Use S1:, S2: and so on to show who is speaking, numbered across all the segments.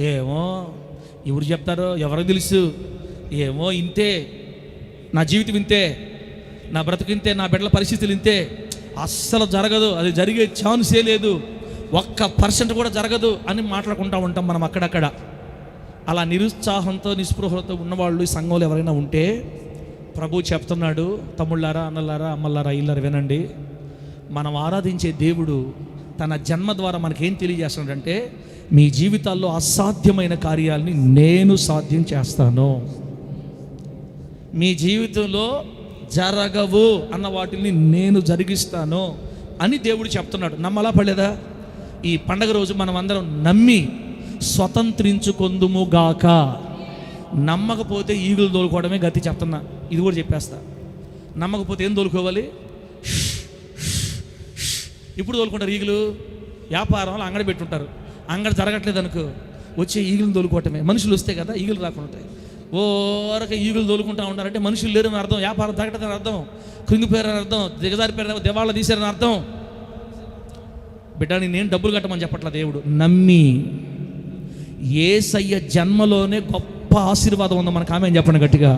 S1: ఏమో ఎవరు చెప్తారో ఎవరికి తెలుసు, ఏమో ఇంతే, నా జీవితం ఇంతే, నా బ్రతుకు ఇంతే, నా బిడ్డల పరిస్థితులు ఇంతే, అస్సలు జరగదు, అది జరిగే ఛాన్సే లేదు, 1% కూడా జరగదు అని మాట్లాడుకుంటూ ఉంటాం మనం అక్కడక్కడ. అలా నిరుత్సాహంతో నిస్పృహలతో ఉన్నవాళ్ళు ఈ సంఘంలో ఎవరైనా ఉంటే ప్రభు చెప్తున్నాడు, తమ్ముళ్ళారా, అన్నలారా, అమ్మలారా, ఇల్లారా వినండి. మనం ఆరాధించే దేవుడు తన జన్మ ద్వారా మనకేం తెలియజేస్తున్నాడంటే, మీ జీవితాల్లో అసాధ్యమైన కార్యాలని నేను సాధ్యం చేస్తాను, మీ జీవితంలో జరగవు అన్న వాటిని నేను జరిగిస్తాను అని దేవుడు చెప్తున్నాడు. నమ్మలా పడలేదా? ఈ పండగ రోజు మనం అందరం నమ్మి స్వతంత్రించుకొందుముగాక. నమ్మకపోతే ఈగులు తోలుకోవడమే గతి చెప్తున్నా, ఇది కూడా చెప్పేస్తా. నమ్మకపోతే ఏం తోలుకోవాలి? ఇప్పుడు తోలుకుంటారు ఈగులు. వ్యాపారంలో అంగడి పెట్టుంటారు, అంగడి జరగట్లేదు అనుకో, వచ్చే ఈగులను తోలుకోవటమే. మనుషులు వస్తే కదా ఈగులు రాకుండా ఉంటాయి. ఓరక ఈగులు తోలుకుంటూ ఉంటారంటే మనుషులు లేరని అర్థం, వ్యాపారం జరగటని అర్థం, కృంగిపోయారని అర్థం, దిగజారిపోయారని, దివాళా తీశారని అర్థం. బిడ్డ నేను డబ్బులు కట్టమని చెప్పట్లా దేవుడు. నమ్మి యేసయ్య జన్మలోనే గొప్ప ఆశీర్వాదం ఉందో మనకు. ఆమె చెప్పండి గట్టిగా.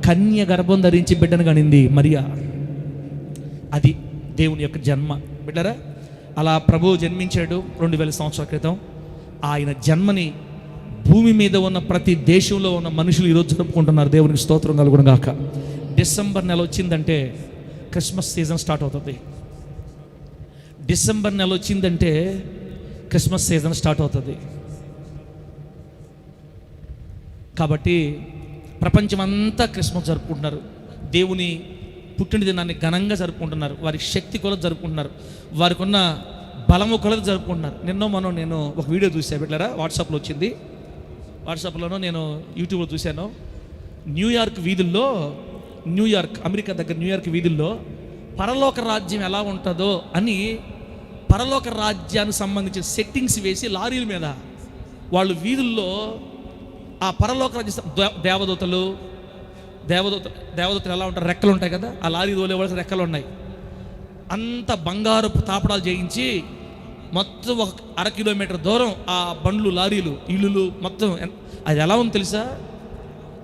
S1: కన్య గర్భం ధరించి బిడ్డను కనింది మరియా. అది దేవుని యొక్క జన్మ. బిడ్డరా, అలా ప్రభువు జన్మించాడు 2000 సంవత్సరాల క్రితం. ఆయన జన్మని భూమి మీద ఉన్న ప్రతి దేశంలో ఉన్న మనుషులు ఈరోజు జరుపుకుంటున్నారు. దేవునికి స్తోత్రం కలుగును గాక. డిసెంబర్ నెల వచ్చిందంటే క్రిస్మస్ సీజన్ స్టార్ట్ అవుతుంది. డిసెంబర్ నెల వచ్చిందంటే క్రిస్మస్ సీజన్ స్టార్ట్ అవుతుంది. కాబట్టి ప్రపంచమంతా క్రిస్మస్ జరుపుకుంటున్నారు. దేవుని పుట్టిన దినాన్ని ఘనంగా జరుపుకుంటున్నారు. వారి శక్తి కొలది జరుపుకుంటున్నారు, వారికి ఉన్న బలము కొలది జరుపుకుంటున్నారు. నేను ఒక వీడియో చూసాను బిడ్డలారా, వాట్సాప్లో వచ్చింది. వాట్సాప్లోనూ నేను యూట్యూబ్లో చూశాను. న్యూయార్క్ వీధుల్లో, అమెరికా దగ్గర న్యూయార్క్ వీధుల్లో పరలోక రాజ్యం ఎలా ఉంటుందో అని పరలోక రాజ్యానికి సంబంధించిన సెట్టింగ్స్ వేసి లారీల మీద వాళ్ళు వీధుల్లో ఆ పరలోక రాజ్య దేవదూతలు ఎలా ఉంటారు, రెక్కలు ఉంటాయి కదా, ఆ లారీ తోలేవాళ్ళకి రెక్కలు ఉన్నాయి. అంత బంగారపు తాపడాలు చేయించి మొత్తం 1/2 కిలోమీటర్ దూరం ఆ బండ్లు, లారీలు, ఇల్లులు మొత్తం. అది ఎలా ఉంది తెలుసా?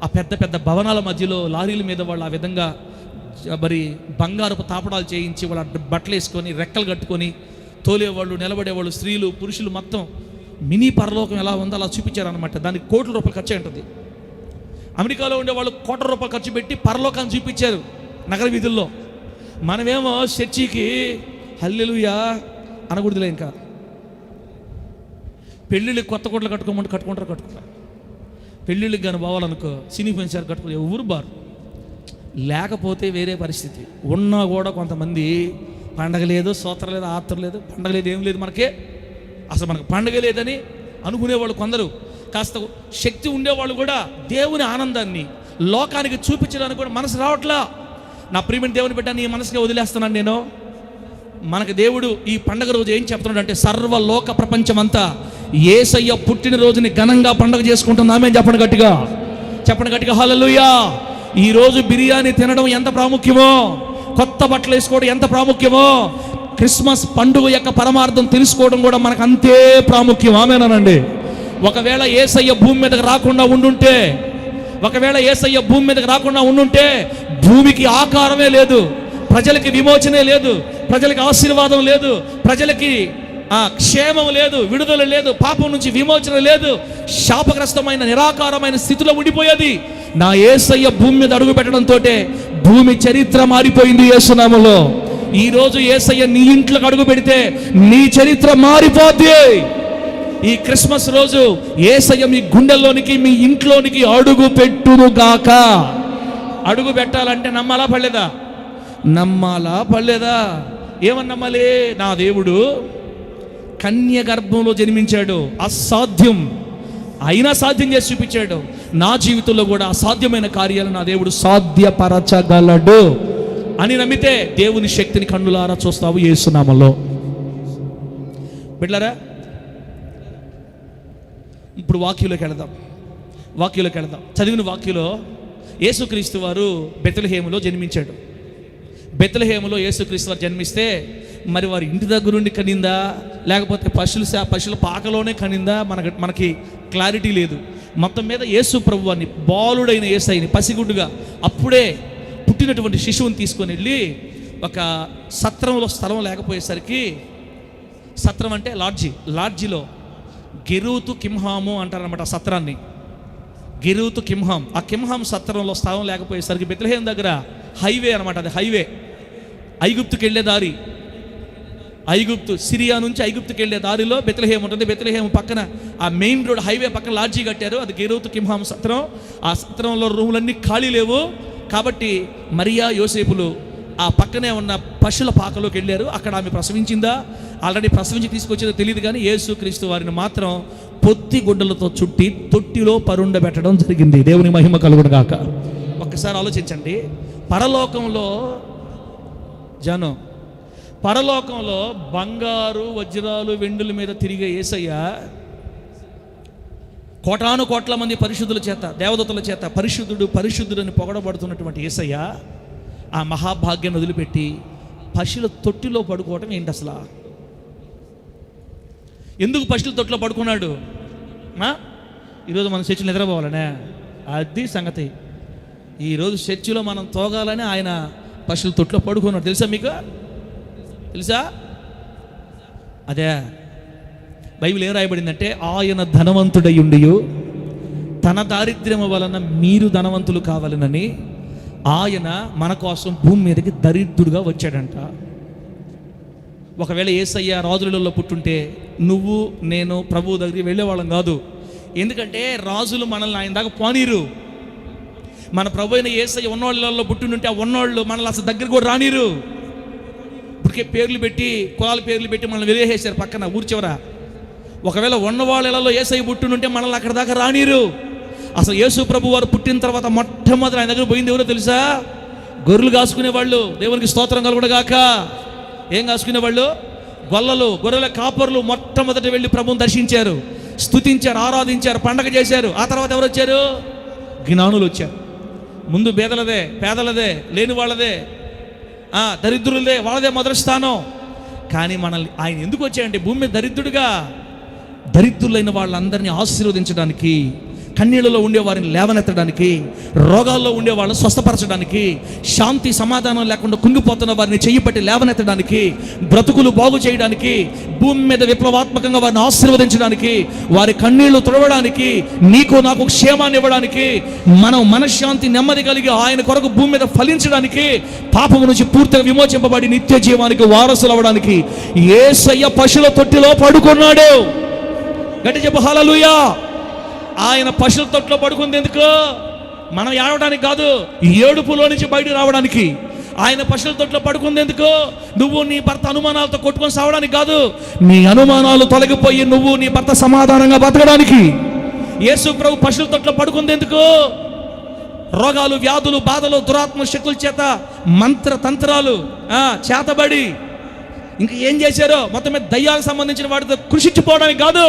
S1: ఆ పెద్ద పెద్ద భవనాల మధ్యలో లారీల మీద వాళ్ళు ఆ విధంగా మరి బంగారపు తాపడాలు చేయించి వాళ్ళ బట్టలు వేసుకొని రెక్కలు కట్టుకొని తోలేవాళ్ళు, నిలబడేవాళ్ళు, స్త్రీలు, పురుషులు, మొత్తం మినీ పరలోకం ఎలా ఉందో అలా చూపించారనమాట. దానికి కోట్ల రూపాయలు ఖర్చు ఉంటుంది. అమెరికాలో ఉండేవాళ్ళు కోట్ల రూపాయలు ఖర్చు పెట్టి పరలోకాన్ని చూపించారు నగర వీధుల్లో. మనమేమో చర్చికి హల్లెలూయా అనకూడదులే. ఇంకా పెళ్ళిళ్ళకి కొత్త కోట్లు కట్టుకుంటారు. పెళ్ళిళ్ళకి కానీ పోవాలనుకో సినీ పెంచారు కట్టుకుని ఊరు బారు. లేకపోతే వేరే పరిస్థితి. ఉన్నా కూడా కొంతమంది పండగ లేదు, స్తోత్రం లేదు, ఆత్రం లేదు, పండగ లేదు, ఏం లేదు, మనకే అసలు మనకు పండగ లేదని అనుకునేవాళ్ళు కొందరు. కాస్త శక్తి ఉండేవాళ్ళు కూడా దేవుని ఆనందాన్ని లోకానికి చూపించడానికి కూడా మనసు రావట్లా. నా ప్రియమైన దేవుని బిడ్డ, నీ మనసుగా వదిలేస్తున్నాను నేను. మనకు దేవుడు ఈ పండగ రోజు ఏం చెప్తున్నాడు అంటే, సర్వలోక ప్రపంచమంతా యేసయ్య పుట్టినరోజుని ఘనంగా పండగ చేసుకుంటున్నామే. చెప్పండి గట్టిగా హల్లెలూయా. ఈరోజు బిర్యానీ తినడం ఎంత ప్రాముఖ్యమో, కొత్త బట్టలు వేసుకోవడం ఎంత ప్రాముఖ్యమో, క్రిస్మస్ పండుగ యొక్క పరమార్థం తెలుసుకోవడం కూడా మనకు అంతే ప్రాముఖ్యం. ఆమేనండి. ఒకవేళ యేసయ్య భూమి మీదకి రాకుండా ఉండుంటే భూమికి ఆకారమే లేదు, ప్రజలకి విమోచనే లేదు, ప్రజలకి ఆశీర్వాదం లేదు, ప్రజలకి క్షేమం లేదు, విడుదల లేదు, పాపం నుంచి విమోచన లేదు, శాపగ్రస్తమైన నిరాకారమైన స్థితిలో ఉండిపోయేది. నా యేసయ్య భూమి మీద అడుగు పెట్టడంతో భూమి చరిత్ర మారిపోయింది యేసునామములో. ఈరోజు యేసయ్య నీ ఇంట్లోకి అడుగు పెడితే నీ చరిత్ర మారిపోద్ది. ఈ క్రిస్మస్ రోజు యేసయ్య మీ గుండెల్లోనికి, మీ ఇంట్లోనికి అడుగు పెట్టునుగాక. అడుగు పెట్టాలంటే నమ్మాలా పడలేదా? ఏమని నమ్మాలి? నా దేవుడు కన్య గర్భంలో జన్మించాడు, అసాధ్యం అయినా సాధ్యం చేసి చూపించాడు. నా జీవితంలో కూడా అసాధ్యమైన కార్యాలు నా దేవుడు సాధ్యపరచగలడు అని నమ్మితే దేవుని శక్తిని కన్నులారా చూస్తావు యేసు నామములో. బిడ్డలారా, ఇప్పుడు వాక్యంలోకి వెళదాం. చదివిన వాక్యంలో యేసుక్రీస్తు వారు బెత్లెహేములో జన్మించాడు. బెత్లెహేములో యేసుక్రీస్తు వారు జన్మిస్తే మరి వారి ఇంటి దగ్గరుండి కనిందా, లేకపోతే పశువుల పాకలోనే కనిందా, మనకి క్లారిటీ లేదు. మొత్తం మీద యేసు ప్రభువాన్ని, బాలుడైన యేసయ్యని పసిగుడ్డుగా అప్పుడే పుట్టినటువంటి శిశువుని తీసుకొని వెళ్ళి ఒక సత్రంలో స్థలం లేకపోయేసరికి, సత్రం అంటే లాడ్జిలో గెరూతు కింహాము అంటారనమాట ఆ సత్రాన్ని, గెరూతు కింహాం. ఆ కింహాం సత్రంలో స్థలం లేకపోయేసరికి బెత్లెహేం దగ్గర హైవే అనమాట, అది హైవే, ఐగుప్తుకి వెళ్ళే దారి, సిరియా నుంచి ఐగుప్తుకి వెళ్ళే దారిలో బెత్లెహేం ఉంటుంది. బెత్లెహేం పక్కన ఆ మెయిన్ రోడ్ హైవే పక్కన లాడ్జీ కట్టారు, అది గెరూతు కింహాం సత్రం. ఆ సత్రంలో రూములన్నీ ఖాళీ లేవు కాబట్టి మరియా యోసేపులు ఆ పక్కనే ఉన్న పశువుల పాకలోకి వెళ్ళారు. అక్కడ ఆమె ప్రసవించిందా, ఆల్రెడీ ప్రసవించి తీసుకొచ్చిందో తెలియదు, కానీ యేసుక్రీస్తు వారిని మాత్రం పొత్తి గుడ్డలతో చుట్టి తొట్టిలో పరుండబెట్టడం జరిగింది. దేవుని మహిమ కలుగును గాక. ఒక్కసారి ఆలోచించండి, పరలోకంలో బంగారు వజ్రాలు వెండుల మీద తిరిగే యేసయ్య కోటాను కోట్ల మంది పరిశుద్ధుల చేత, దేవదూతల చేత పరిశుద్ధుడు అని పొగడబడుతున్నటువంటి యేసయ్య ఆ మహాభాగ్యాన్ని వదిలిపెట్టి పశువుల తొట్టిలో పడుకోవటం ఏంటి అసలు? ఎందుకు పశువుల తొట్టిలో పడుకున్నాడు? ఈరోజు మనం చర్చిలో నిద్రపోవాలనే, అది సంగతి. ఈరోజు చర్చిలో మనం తోగాలని ఆయన పశువుల తొట్టిలో పడుకున్నాడు. తెలుసా మీకు? తెలుసా? అదే బైబిల్ ఏం రాయబడిందంటే, ఆయన ధనవంతుడై ఉండి తన దారిద్ర్యము వలన మీరు ధనవంతులు కావాలనని ఆయన మన కోసం భూమి మీదకి దరిద్రుడుగా వచ్చాడంట. ఒకవేళ యేసయ్య రాజులలో పుట్టుంటే నువ్వు నేను ప్రభువు దగ్గరికి వెళ్ళేవాళ్ళం కాదు. ఎందుకంటే రాజులు మనల్ని ఆయన దాకా పోనీరు. మన ప్రభు అయిన యేసయ్య ఉన్నవాళ్ళలో పుట్టింటే ఆ ఉన్నవాళ్ళు మనల్ని అసలు దగ్గర కూడా రానీరు. ఇప్పటికే పేర్లు పెట్టి, కులాల పేర్లు పెట్టి మనల్ని వెలివేసారు పక్కన ఊరి చివర. ఒకవేళ ఉన్నవాళ్ళలో యేసయ్య పుట్టింటే మనల్ని అక్కడ దాకా రానీరు. అసలు యేసు ప్రభు వారు పుట్టిన తర్వాత మొట్టమొదటి ఆయన దగ్గర పోయింది ఎవరో తెలుసా? గొర్రెలు కాసుకునేవాళ్ళు. దేవునికి స్తోత్రం కలుగునుగాక. ఏం కాసుకునేవాళ్ళు? గొల్లలు, గొర్రెల కాపర్లు మొట్టమొదటి వెళ్ళి ప్రభువుని దర్శించారు, స్తుతించారు, ఆరాధించారు, పండగ చేశారు. ఆ తర్వాత ఎవరు వచ్చారు? జ్ఞానులు వచ్చారు. ముందు పేదలదే, లేని వాళ్ళదే, దరిద్రులదే, వాళ్ళదే మొదటి స్థానం. కానీ మనల్ని ఆయన ఎందుకు వచ్చాయంటే భూమి మీద దరిద్రులైన వాళ్ళందరినీ ఆశీర్వదించడానికి, కన్నీళ్ళలో ఉండేవారిని లేవనెత్తడానికి, రోగాల్లో ఉండేవాళ్ళని స్వస్థపరచడానికి, శాంతి సమాధానం లేకుండా కుంగిపోతున్న వారిని చెయ్యిపట్టి లేవనెత్తడానికి, బ్రతుకులు బాగు చేయడానికి, భూమి మీద విప్లవాత్మకంగా వారిని ఆశీర్వదించడానికి, వారి కన్నీళ్లు తుడవడానికి, నీకు నాకు క్షేమాన్ని ఇవ్వడానికి, మనం మనశ్శాంతి నెమ్మది కలిగి ఆయన కొరకు భూమి మీద ఫలించడానికి, పాపము నుంచి పూర్తిగా విమోచింపబడి నిత్య జీవానికి వారసులు అవ్వడానికి యేసయ్య పశువుల తొట్టిలో పడుకున్నాడు. గట్టి చెప్పు హల్లెలూయా. ఆయన పశువుల తొట్టిలో పడుకుంది ఎందుకు? మనం ఏడవడానికి కాదు, ఏడుపులో నుంచి బయటకు రావడానికి. ఆయన పశువుల తొట్టిలో పడుకుంది ఎందుకు? నువ్వు నీ భర్త అనుమానాలతో కొట్టుకొని సావడానికి కాదు, నీ అనుమానాలు తొలగిపోయి నువ్వు నీ భర్త సమాధానంగా బతకడానికి. యేసు ప్రభు పశువుల తొట్టిలో పడుకుంది ఎందుకు? రోగాలు, వ్యాధులు, బాధలు, దురాత్మ శక్తుల చేత మంత్ర తంత్రాలు చేతబడి ఇంకా ఏం చేశారో మొత్తం మీద దయ్యాలకు సంబంధించిన వాటితో కృషించిపోవడానికి కాదు,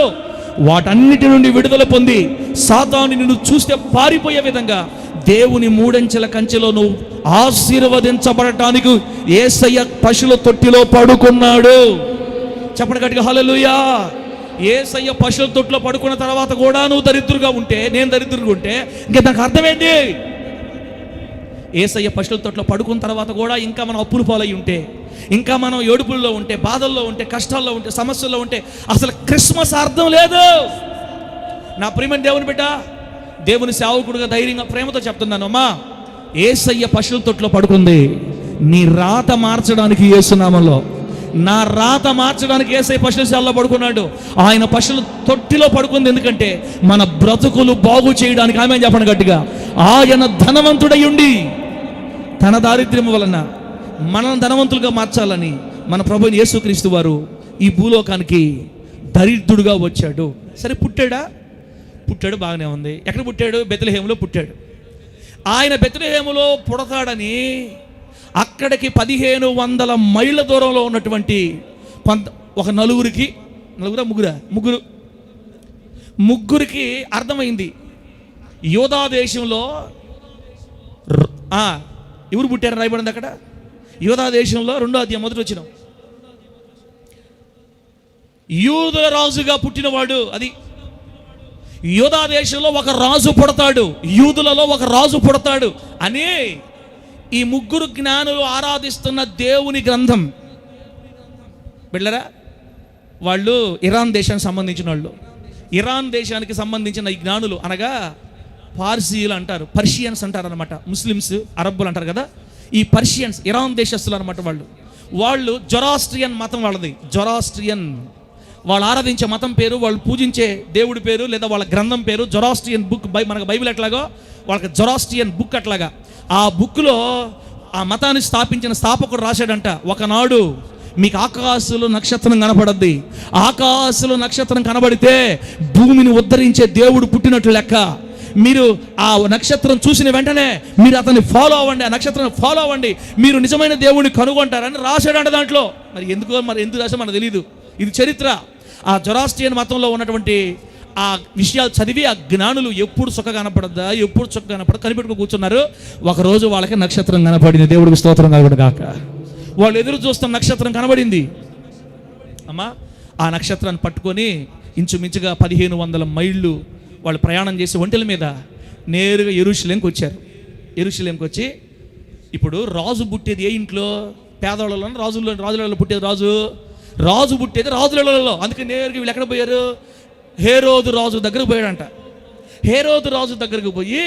S1: వాటన్నిటి నుండి విడుదల పొంది సాతాను నిన్ను చూస్తే పారిపోయే విధంగా దేవుని మూడంచెల కంచెలో నువ్వు ఆశీర్వదించబడటానికి యేసయ్య పశువుల తొట్టిలో పడుకున్నాడు. చెప్పండి గట్టిగా హల్లెలూయా. యేసయ్య పశువుల తొట్టిలో పడుకున్న తర్వాత కూడా నువ్వు దరిద్రుగా ఉంటే, నేను దరిద్రుగా ఉంటే ఇంకా దానికి అర్థమేంటి? యేసయ్య పశువుల తొట్టిలో పడుకున్న తర్వాత కూడా ఇంకా మనం అప్పులు పాలై ఉంటే, ఇంకా మనం ఏడుపుల్లో ఉంటే, బాధల్లో ఉంటే, కష్టాల్లో ఉంటే, సమస్యల్లో ఉంటే అసలు క్రిస్మస్ అర్థం లేదు. నా ప్రియమైన దేవుని బిడ్డ, దేవుని సేవకుడుగా ధైర్యంగా ప్రేమతో చెప్తున్నాను, అమ్మా యేసయ్య పశువుల తొట్టిలో పడుకుంది. నీ రాత మార్చడానికి యేసునామంలో, నా రాత మార్చడానికి యేసయ్య పశువుల శాలలో పడుకున్నాడు. ఆయన పశువుల తొట్టిలో పడుకుంది ఎందుకంటే మన బ్రతుకులు బాగు చేయడానికి. ఆమె చెప్పండి గట్టిగా. ఆయన ధనవంతుడై ఉండి తన దారిద్ర్యం వలన మనల్ని ధనవంతులుగా మార్చాలని మన ప్రభువు యేసుక్రీస్తు వారు ఈ భూలోకానికి దరిద్రుడుగా వచ్చాడు. సరే, పుట్టాడు బాగానే ఉంది. ఎక్కడ పుట్టాడు? బెత్లెహేములో పుట్టాడు. ఆయన బెత్లెహేములో పుడతాడని అక్కడికి 1500 మైళ్ళ దూరంలో ఉన్నటువంటి ఒక ముగ్గురికి అర్థమైంది. యోధా దేశంలో ఎవరు పుట్టారు రాయబడింది అక్కడ. యోధా దేశంలో 2వ అధ్యాయం మొదటి వచనం. యూదుల రాజుగా పుట్టినవాడు. అది యూదా దేశంలో ఒక రాజు పుడతాడు, యూదులలో ఒక రాజు పుడతాడు అని ఈ ముగ్గురు జ్ఞానులు ఆరాధిస్తున్న దేవుని గ్రంథం. బిడ్డలారా, వాళ్ళు ఇరాన్ దేశానికి సంబంధించిన వాళ్ళు. ఇరాన్ దేశానికి సంబంధించిన ఈ జ్ఞానులు అనగా పార్సీలు అంటారు, పర్షియన్స్ అంటారు అనమాట. ముస్లిమ్స్, అరబ్బులు అంటారు కదా, ఈ పర్షియన్స్ ఇరాన్ దేశస్తులు అనమాట. వాళ్ళు జొరాస్ట్రియన్ మతం వాళ్ళది. జొరాస్ట్రియన్ వాళ్ళు ఆరాధించే మతం పేరు, వాళ్ళు పూజించే దేవుడి పేరు లేదా వాళ్ళ గ్రంథం పేరు జొరాస్ట్రియన్ బుక్. మనకు బైబిల్ ఎట్లాగో వాళ్ళకి జొరాస్ట్రియన్ బుక్ అట్లాగా. ఆ బుక్లో ఆ మతాన్ని స్థాపించిన స్థాపకుడు రాశాడంట, ఒకనాడు మీకు ఆకాశంలో నక్షత్రం కనపడద్ది, ఆకాశంలో నక్షత్రం కనబడితే భూమిని ఉద్ధరించే దేవుడు పుట్టినట్లు లెక్క. మీరు ఆ నక్షత్రం చూసిన వెంటనే మీరు అతన్ని ఫాలో అవ్వండి, ఆ నక్షత్రం ఫాలో అవ్వండి, మీరు నిజమైన దేవుడిని కనుగొంటారని రాశాడంట దాంట్లో. మరి ఎందుకు రాసా మనకు తెలియదు, ఇది చరిత్ర. ఆ జొరాస్ట్రియన్ మతంలో ఉన్నటువంటి ఆ విషయాలు చదివి ఆ జ్ఞానులు ఎప్పుడు చొక్క కనపడద్దా, ఎప్పుడు చొక్క కనపడదు కనిపెట్టుకు కూర్చున్నారు. ఒకరోజు వాళ్ళకి నక్షత్రం కనపడింది. దేవుడికి స్తోత్రం కలగడు గాక. వాళ్ళు ఎదురు చూస్తున్న నక్షత్రం కనబడింది. అమ్మా, ఆ నక్షత్రాన్ని పట్టుకొని ఇంచుమించుగా 1500 మైళ్ళు వాళ్ళు ప్రయాణం చేసి ఒంటెల మీద నేరుగా యెరూషలేంకి వచ్చారు. యెరూషలేంకి వచ్చి, ఇప్పుడు రాజు పుట్టేది ఏ ఇంట్లో? పేదవాళ్ళలో, రాజులలో పుట్టేది రాజు పుట్టేది రాజులలో. అందుకే నేరుగా వీళ్ళు ఎక్కడ పోయారు? హేరోదు రాజు దగ్గరకు పోయాడంట. హేరోదు రాజు దగ్గరకు పోయి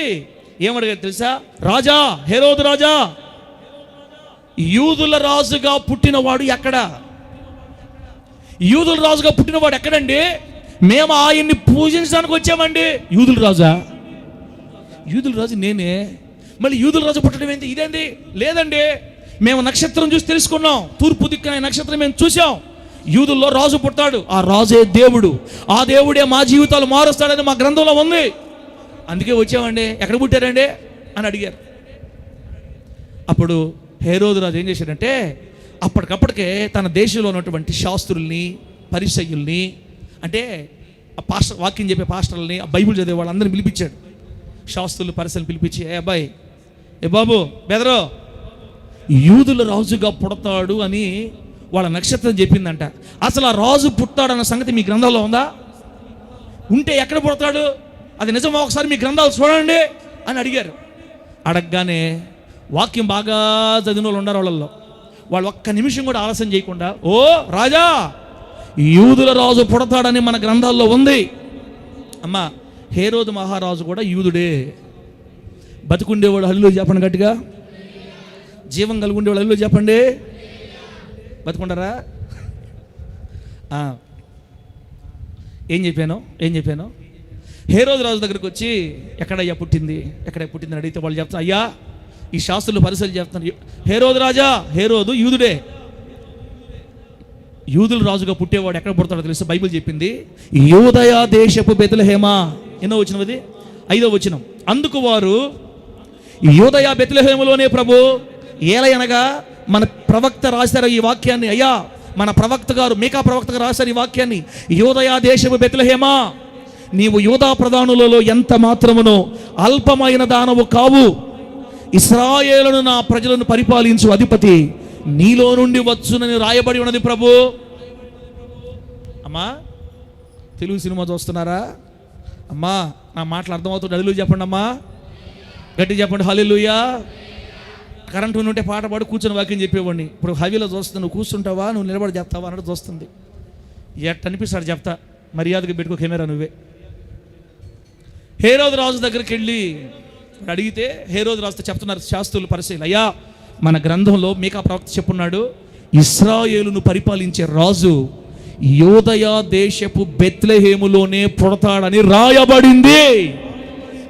S1: ఏమడిగారు తెలుసా? రాజా, హేరోదు రాజా, యూదుల రాజుగా పుట్టినవాడు ఎక్కడ? యూదుల రాజుగా పుట్టినవాడు ఎక్కడండి? మేము ఆయన్ని పూజించడానికి వచ్చామండి. యూదుల రాజా? యూదుల రాజు నేనే, మళ్ళీ యూదుల రాజు పుట్టడం ఏంటి? ఇదేంటి? లేదండి, మేము నక్షత్రం చూసి తెలుసుకున్నాం, తూర్పు దిక్కున నక్షత్రం మేము చూసాం, యూదుల్లో రాజు పుట్టాడు, ఆ రాజే దేవుడు, ఆ దేవుడే మా జీవితాలు మారుస్తాడని మా గ్రంథంలో ఉంది, అందుకే వచ్చామండి. ఎక్కడ పుట్టారండి అని అడిగారు. అప్పుడు హేరోదు రాజు ఏం చేశాడంటే, అప్పటికప్పటికే తన దేశంలో ఉన్నటువంటి శాస్త్రుల్ని, పరిసయ్యుల్ని, అంటే ఆ పాస్టర్, వాక్యం చెప్పే పాస్టర్లని, ఆ బైబిల్ చదివే వాళ్ళందరినీ పిలిపించాడు. శాస్త్రులు, పరిసయ్యులు పిలిపించి, అబ్బాయి, బాబు బెదరో, యూదుల రాజుగా పుడతాడు అని వాళ్ళ నక్షత్రం చెప్పిందంట. అసలు ఆ రాజు పుట్టాడన్న సంగతి మీ గ్రంథంలో ఉందా? ఉంటే ఎక్కడ పుడతాడు? అది నిజమా? ఒకసారి మీ గ్రంథాలు చూడండి అని అడిగారు. అడగగానే వాక్యం బాగా చదివిన వాళ్ళు ఉన్నారు వాళ్ళల్లో. వాళ్ళు ఒక్క నిమిషం కూడా ఆలస్యం చేయకుండా, ఓ రాజా, యూదుల రాజు పుడతాడని మన గ్రంథాల్లో ఉంది. అమ్మా, హేరోదు మహారాజు కూడా యూదుడే. బతుకుండేవాడు హల్లు చెప్పండి గట్టిగా. జీవం కలిగి ఉండేవాడు హల్లు చెప్పండి. బతుకుంటారా? ఏం చెప్పాను? హేరోదు రాజు దగ్గరికి వచ్చి, ఎక్కడయ్యా పుట్టింది అని అడిగితే వాళ్ళు చెప్తారు, అయ్యా, ఈ శాస్త్రులు పరిశీలన చెప్తున్నారు, హేరోదు రాజా, హేరోదు యూదుడే. యూదుల రాజుగా పుట్టేవాడు ఎక్కడ పుడతాడో తెలుసు? బైబిల్ చెప్పింది, యూదయ దేశపు బెత్లెహేమ. ఎన్నో వచనం అది? 5వ వచనం. అందుకు వారు, యూదయ బెత్లెహేములోనే ప్రభు, ఏలయనగా మన ప్రవక్త రాశారు ఈ వాక్యాన్ని. అయ్యా, మన ప్రవక్త గారు, మీకా ప్రవక్త గారు రాశారు ఈ వాక్యాన్ని. యూదయ దేశపు బెత్లెహేమ, నీవు యూదా ప్రధానులలో ఎంత మాత్రమునో అల్పమైన దానవు కావు. ఇశ్రాయేలును, నా ప్రజలను పరిపాలించు అధిపతి నీలో నుండి వచ్చునని రాయబడి ఉన్నది ప్రభు. అమ్మా, తెలుగు సినిమా చూస్తున్నారా? అమ్మా, నా మాటలు అర్థమవుతుంది? హల్లెలూయా చెప్పండి అమ్మా, గట్టి చెప్పండి హల్లెలూయా. కరెంటు ఉంటే పాట పాడి కూర్చొని వాక్యం చెప్పేవాడిని. ఇప్పుడు హైవేలో చూస్తుంది, నువ్వు కూర్చుంటావా, నువ్వు నిలబడి చెప్తావా అన్నట్టు చూస్తుంది. ఎట్ట అనిపిస్తాడు చెప్తా, మర్యాదగా పెట్టుకో కెమెరా నువ్వే. హేరోదు రాజు దగ్గరికి వెళ్ళి అడిగితే, హేరోదు రాజుతో చెప్తున్నారు శాస్త్రులు, పరిశీలి, అయ్యా, మన గ్రంథంలో మీకా ప్రవక్త చెప్పున్నాడు, ఇశ్రాయేలును పరిపాలించే రాజు యూదయ దేశపు బెత్లెహేములోనే పుడతాడని రాయబడింది.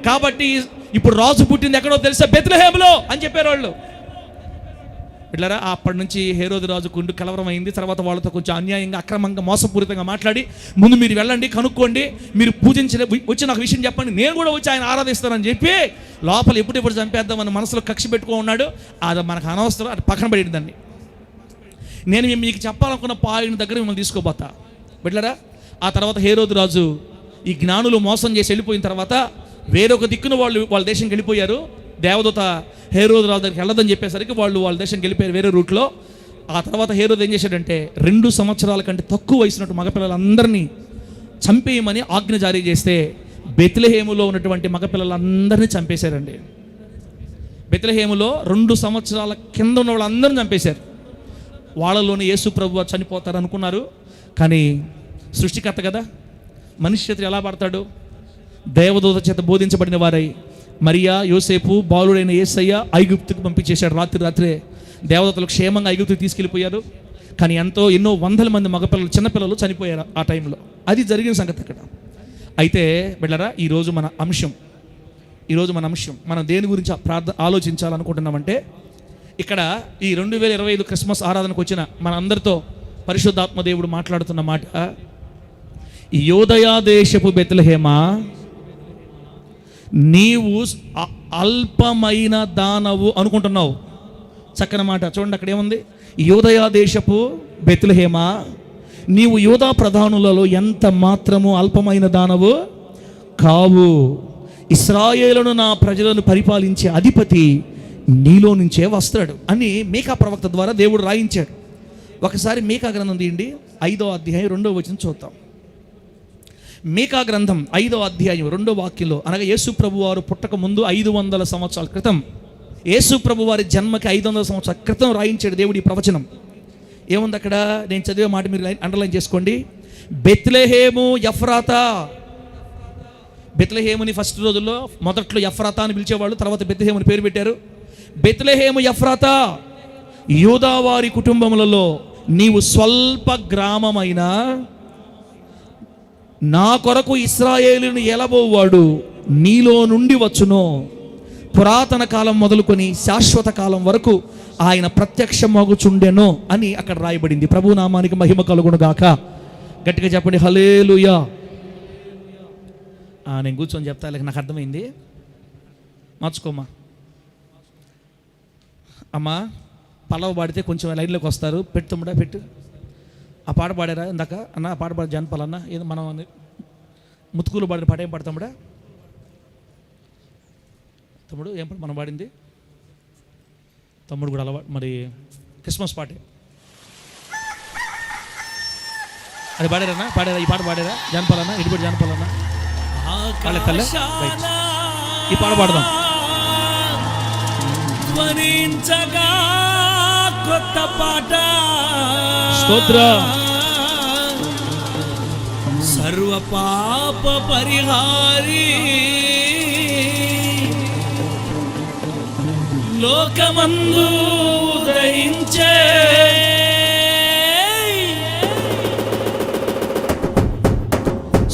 S1: కాబట్టి ఇప్పుడు రాజు పుట్టింది ఎక్కడో తెలుసా? బెత్లెహేములో అని చెప్పారు వాళ్ళు. ఇట్లారా, అప్పటి నుంచి హేరోదు రాజు కుండు కలవరం అయింది. తర్వాత వాళ్ళతో కొంచెం అన్యాయంగా, అక్రమంగా, మోసపూరితంగా మాట్లాడి, ముందు మీరు వెళ్ళండి, కనుక్కోండి, మీరు పూజించిన వచ్చి నాకు విషయం చెప్పండి, నేను కూడా వచ్చి ఆయన ఆరాధిస్తానని చెప్పి లోపల ఎప్పుడెప్పుడు చంపేద్దామని మనసులో కక్ష పెట్టుకో ఉన్నాడు. అది మనకు అనవసరం, అది పక్కన పడేది దాన్ని. నేను మీకు చెప్పాలనుకున్న పాయింట్ దగ్గర మిమ్మల్ని తీసుకోబోతా బిడ్డలారా. ఆ తర్వాత హేరోదు రాజు ఈ జ్ఞానులు మోసం చేసి వెళ్ళిపోయిన తర్వాత వేరొక దిక్కున వాళ్ళ దేశంకి వెళ్ళిపోయారు. దేవదూత హేరోదు రాజు దగ్గరికి వెళ్ళదని చెప్పేసరికి వాళ్ళ దేశంకి వెళ్ళిపోయారు వేరే రూట్లో. ఆ తర్వాత హేరోదు ఏం చేశాడంటే 2 సంవత్సరాల కంటే తక్కువ వయసున్నట్టు మగపిల్లలందరినీ చంపేయమని ఆజ్ఞ జారీ చేస్తే బెత్లెహేములో ఉన్నటువంటి మగపిల్లలందరినీ చంపేశారండి. బెత్లెహేములో 2 సంవత్సరాల కింద ఉన్న వాళ్ళందరినీ చంపేశారు. వాళ్ళలోనే యేసు ప్రభువు చనిపోతారు అనుకున్నారు. కానీ సృష్టికర్త కదా, మనిషి చేతులు ఎలా పడతాడు? దేవదూత చేత బోధించబడిన వారై మరియా, యోసేపు, బాలుడైన యేసయ్య ఐగుప్తుకు పంపించేశాడు. రాత్రే దేవదూతలు క్షేమంగా ఐగుప్తుకు తీసుకెళ్ళిపోయారు. కానీ ఎన్నో వందల మంది మగపిల్లలు, చిన్నపిల్లలు చనిపోయారు ఆ టైంలో. అది జరిగిన సంగతి అక్కడ. అయితే బిడ్డలారా, ఈరోజు మన అంశం మనం దేని గురించి ఆలోచించాలనుకుంటున్నామంటే, ఇక్కడ ఈ 2025 క్రిస్మస్ ఆరాధనకు వచ్చిన మన అందరితో పరిశుద్ధాత్మ దేవుడు మాట్లాడుతున్న మాట, యోదయా దేశపు బెత్లెహేమా, నీవు అల్పమైన దానవు అనుకుంటున్నావు. చక్కని మాట చూడండి, అక్కడ ఏముంది? యోదయా దేశపు బెత్లెహేమా, నీవు యోధా ప్రధానులలో ఎంత మాత్రము అల్పమైన దానవు కావు. ఇశ్రాయేలును నా ప్రజలను పరిపాలించే అధిపతి నీలో నుంచే వస్తాడు అని మీకా ప్రవక్త ద్వారా దేవుడు రాయించాడు. ఒకసారి మీకా గ్రంథం తీయండి, 5వ అధ్యాయం 2వ వచనం చూద్దాం. మీకా గ్రంథం 5వ అధ్యాయం 2వ వాక్యంలో, అనగా యేసు ప్రభు వారు పుట్టక ముందు 500 సంవత్సరాల క్రితం, యేసు ప్రభు వారి జన్మకి 500 సంవత్సరాల క్రితం రాయించాడు దేవుడు ఈ ప్రవచనం. ఏముంది అక్కడ? నేను చదివే మాట మీరు అండర్లైన్ చేసుకోండి. బెత్లెహేము ఎఫ్రాతా. బెత్లెహేముని ఫస్ట్ రోజుల్లో మొదట్లో ఎఫ్రాతా అని పిలిచేవాళ్ళు, తర్వాత బెత్లెహేముని పేరు పెట్టారు. బెత్లెహేము ఎఫ్రాతా, యూదా వారి కుటుంబములలో నీవు స్వల్ప గ్రామమైన నా కొరకు ఇశ్రాయేలును ఏలబోవాడు నీలో నుండి వచ్చును. పురాతన కాలం మొదలుకొని శాశ్వత కాలం వరకు ఆయన ప్రత్యక్షమగుచుండెను అని అక్కడ రాయబడింది. ప్రభు నామానికి మహిమ కలుగును గాక. గట్టిగా చెప్పండి హల్లెలూయా. నేను కూర్చొని చెప్తా, లేక నాకు అర్థమైంది. మార్చుకోమ్మా. అమ్మా, పల్లవ పాడితే కొంచెం లైన్లోకి వస్తారు. పెట్టుముడా పెట్టు. ఆ పాట పాడారా ఇందాక? అన్న ఆ పాట పాడు జానపదన్న. ఏదో మనం ముతుకులు పాడిన పాట ఏం పాడతాముడా తమ్ముడు? ఏం పాట మనం పాడింది? తమ్ముడు కూడా అలవాటు మరి క్రిస్మస్ పాటే అది పాడారన్నా? పాడారా? ఈ పాట పాడారా? జానపదన్న ఇటుపడి జానపదన్న కళ్ళ ఈ పాట పాడదాం. ధ్వనించగా కొత్త పాట, స్తోత్ర, సర్వ పాప పరిహారి, లోకమందు ఉదయించే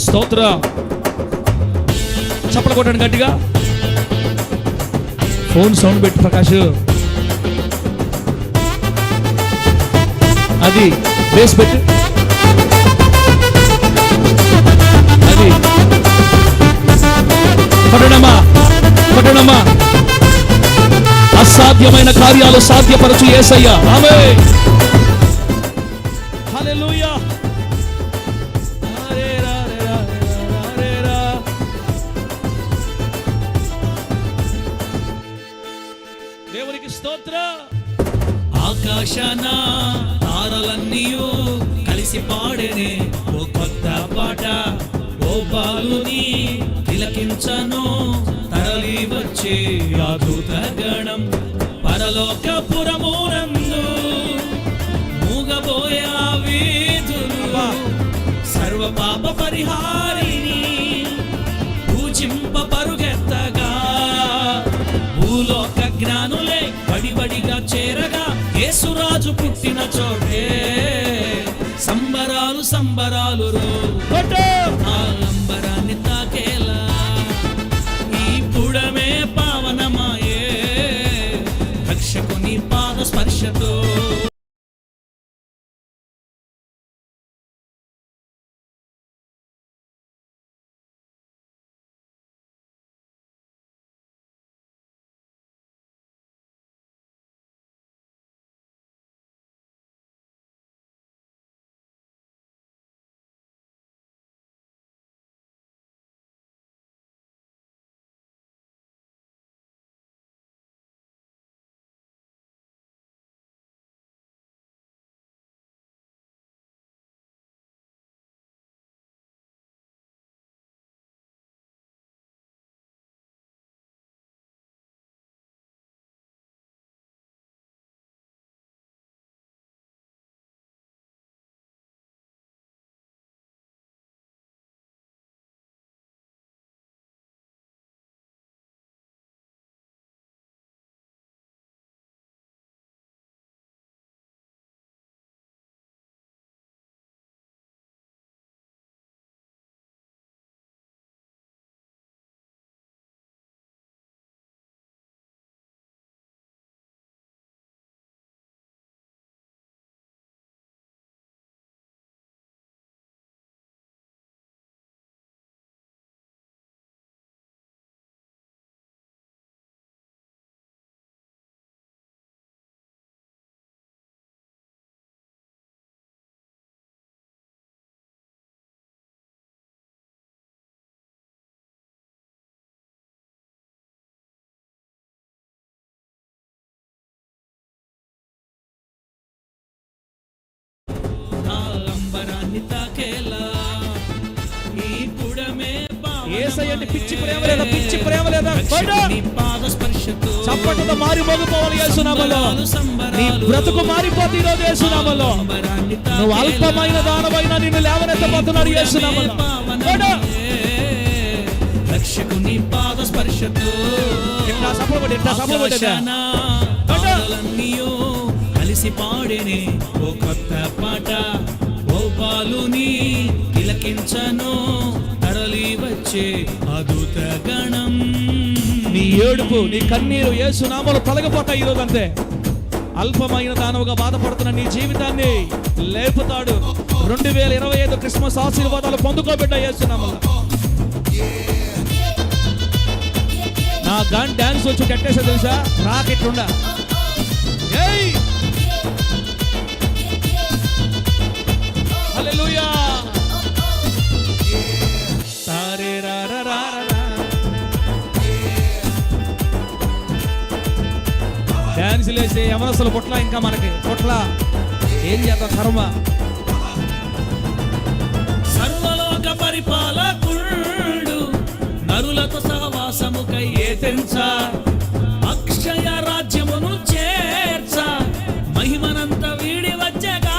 S1: స్తోత్ర. చప్పలు కొట్టండి గట్టిగా. ఫోన్ సౌండ్ పెట్టి ప్రకాష్. అది బేస్ పెట్టి, అది కొట్టడమా. అసాధ్యమైన కార్యాలు సాధ్యపరచు యేసయ్య. ఆమేన్. హల్లెలూయా. దేవునికి స్తోత్ర. ఆకాశాన తారలన్నీయు కలిసి పాడేనే ఓ కొత్త పాట. ఓ బాలుని తిలకించను తరలి వచ్చే ఆ దూత గణం. పరలోకపురమునందు మూగబోయే ఆ వీధులు సర్వ పాప పరిహారిని పూజింప పరుగెత్తగా భూలోక జ్ఞానులే బడిబడిగా చేరగా యేసురాజు పుట్టిన చోటే సంబరాలు అంబరాన్ని తాకేలా ఈ పుడమే పావనమాయే రక్షకుని పాద స్పర్శతో. యేసయ్య అంటే పిచ్చి ప్రేమ లేదా? పిచ్చి ప్రేమ లేదా? చప్పట్లతో మారి మోగిపోవాలి యేసునామములో. నీ బ్రతుకు మారిపోతే ఈరోజు యేసునామములో. నువ్వు అల్పమైన దానమైన నిన్ను లేవనెత్తబోతున్నాడు యేసునామములో.
S2: రక్షకుని పాద స్పర్శతో కలిసి పాడేనే ఓ కొత్త పాట, ఓ పాలుని తిలకించను తరలి వచ్చే అద్భుత గణం.
S1: నీ ఏడుపు, నీ కన్నీరు యేసునామములో తొలగిపోతాయి ఈరోజు. అంతే. అల్పమైన దానవుగా బాధపడుతున్న నీ జీవితాన్ని లేపుతాడు. 2025 క్రిస్మస్ ఆశీర్వాదాలు పొందుకోబిడ్డ యేసునామములో. నా గాన్ డాన్స్ వచ్చి కట్టేసా తెలుసా? రాకెట్ ఉండా. హల్లెలూయా. తారే రా రా రా రా. డాన్స్ లేసే యవనస్తుల పొట్ల ఇంకా మనకి పొట్ల ఏం చేద్దాం కర్మ.
S2: సర్వలోక పరిపాలకుడు నరులతో సహవాసముకై ఏతెంచా, అక్షయ రాజ్యమును చేర్చ, మహిమనంత వీడి వచ్చగా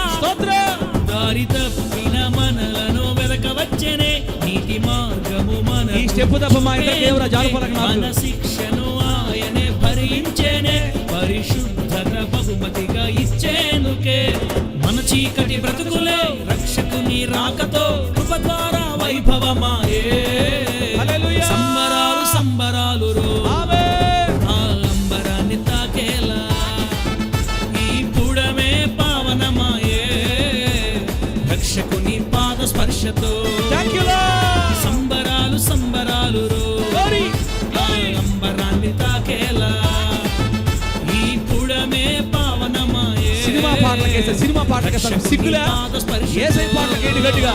S2: దారి తప్పిన మనలను వెదకవచ్చెనే, నీతి మార్గము మన
S1: ఈ స్టెప్ తప్ప మా ఇంట్లో దేవుడా జాలపలక
S2: మన శిక్షను ఆయనే భరించేనే, పరిశుద్ధత బహుమతిగా ఇచ్చేనుకే. మన చీకటి బ్రతుకులే రక్షకుని రాకతో కృప ద్వారా వైభవమాయే. సంబరాలు సంబరాలు రో అంబరాన్ని తాకేలా ఈ పుడమే పావనమాయే. రక్షకుని పాద స్పర్శతో సంబరాలు సంబరాలు రో అంబరాన్ని తాకేలా ఈ పుడమే పావనమాయే.
S1: సినిమా పాటలకి సిగ్గులా? యేసయ్య పాటలకి గట్టిగా.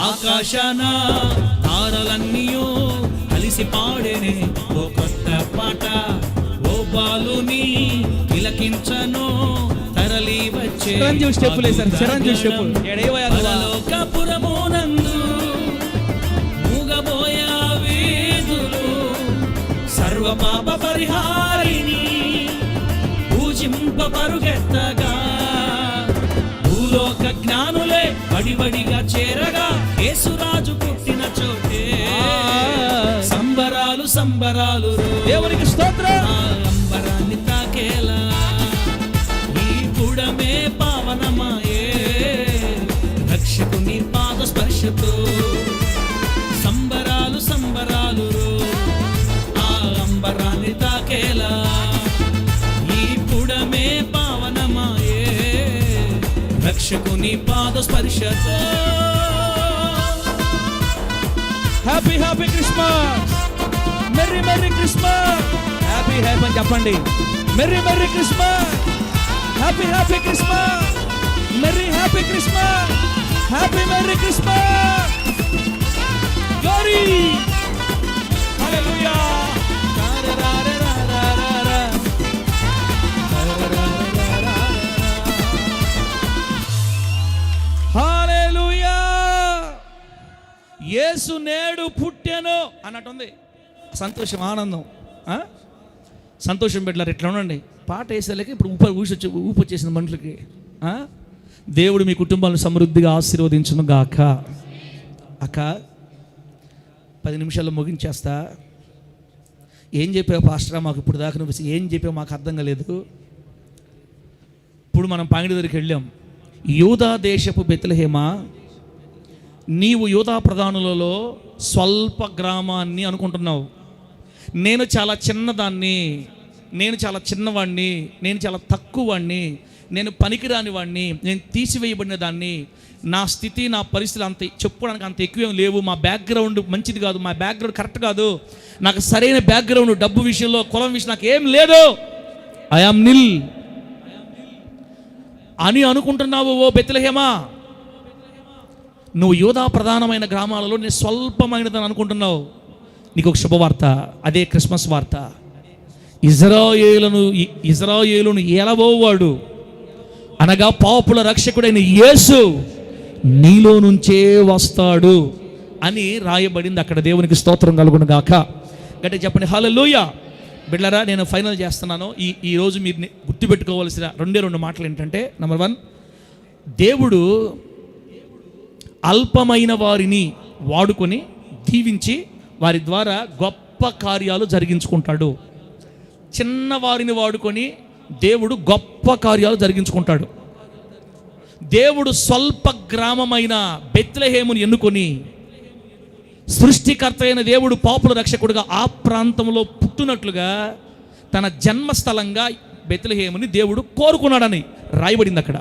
S2: ఆకాశాన తారలన్నీయో కలిసి పాడేనే ఓ కొత్త పాట, ఓ బాలుని తిలకించను తరలి వచ్చే పరలోకపురమునందు మూగబోయా వీధులు సర్వ పాప పరిహారిని పూజింప పరుగెత్తగా, భూలోక జ్ఞానులే వడివడిగా చేరగా యేసురాజు పుట్టిన చోటే. సంబరాలు సంబరాలు
S1: దేవునికి స్తోత్రం.
S2: అంబరాన్ని తాకేలా ఈ పుడమే పావనమాయే. రక్షకుని పాద స్పర్శతో సంబరాలు సంబరాలు ఆ అంబరాన్ని తాకేలా ఈ పుడమే పావనమాయే. రక్షకుని పాద స్పర్శతో.
S1: Happy happy Christmas, merry merry Christmas. Happy happy అని చెప్పండి. Merry merry Christmas, happy happy Christmas, merry happy Christmas, happy merry Christmas. Glory. Hallelujah. Hallelujah. Yesu నేడు పుట్టెను అన్నట్టుంది. సంతోషం, ఆనందం, సంతోషం పెట్టారు. ఎట్లా ఉండండి. పాట వేసేలకి ఇప్పుడు ఊపు వచ్చేసిన మనుషులకి. దేవుడు మీ కుటుంబాలను సమృద్ధిగా ఆశీర్వదించును గాక. అక్క 10 నిమిషాల్లో ముగించేస్తా. ఏం చెప్పావు పాస్టరా మాకు ఇప్పుడు దాకా? నువ్వు ఏం చెప్పావు మాకు అర్థం కాలేదు. ఇప్పుడు మనం పాంగిడి దగ్గరికి వెళ్ళాం. యూదా దేశపు బెత్లెహేమా, నీవు యూదా ప్రధానులలో స్వల్ప గ్రామాన్ని అనుకుంటున్నావు. నేను చాలా చిన్నదాన్ని, నేను చాలా చిన్నవాడిని, నేను చాలా తక్కువ వాడిని, నేను పనికిరాని వాడిని, నేను తీసివేయబడిన దాన్ని, నా స్థితి నా పరిస్థితులు అంత చెప్పుకోవడానికి అంత ఎక్కువేం లేవు, మా బ్యాక్గ్రౌండ్ మంచిది కాదు, మా బ్యాక్గ్రౌండ్ కరెక్ట్ కాదు, నాకు సరైన బ్యాక్గ్రౌండ్ డబ్బు విషయంలో కులం విషయం నాకు ఏం లేదు, ఐ యామ్ నిల్ అని అనుకుంటున్నావు ఓ బెత్లెహేమా. నువ్వు యూదా ప్రధానమైన గ్రామాలలో నేను స్వల్పమైనదని అనుకుంటున్నావు. నీకు ఒక శుభవార్త, అదే క్రిస్మస్ వార్త. ఇజ్రాయేలును ఏలబోవాడు అనగా పాపుల రక్షకుడైన యేసు నీలో నుంచే వస్తాడు. అని రాయబడింది అక్కడ. దేవునికి స్తోత్రం కలుగును గాక. గట్టిగా చెప్పండి హల్లెలూయా. బిడ్డలారా, నేను ఫైనల్ చేస్తున్నాను. ఈరోజు మీరు గుర్తుపెట్టుకోవాల్సిన రెండు మాటలు ఏంటంటే, నెంబర్ 1, దేవుడు అల్పమైన వారిని వాడుకొని దీవించి వారి ద్వారా గొప్ప కార్యాలు జరిగించుకుంటాడు. చిన్నవారిని వాడుకొని దేవుడు గొప్ప కార్యాలు జరిగించుకుంటాడు. దేవుడు స్వల్ప గ్రామమైన బెత్లెహేమును ఎన్నుకొని, సృష్టికర్త అయిన దేవుడు పాపుల రక్షకుడుగా ఆ ప్రాంతంలో పుట్టినట్లుగా తన జన్మస్థలంగా బెత్లెహేముని దేవుడు కోరుకున్నాడని రాయబడింది అక్కడ.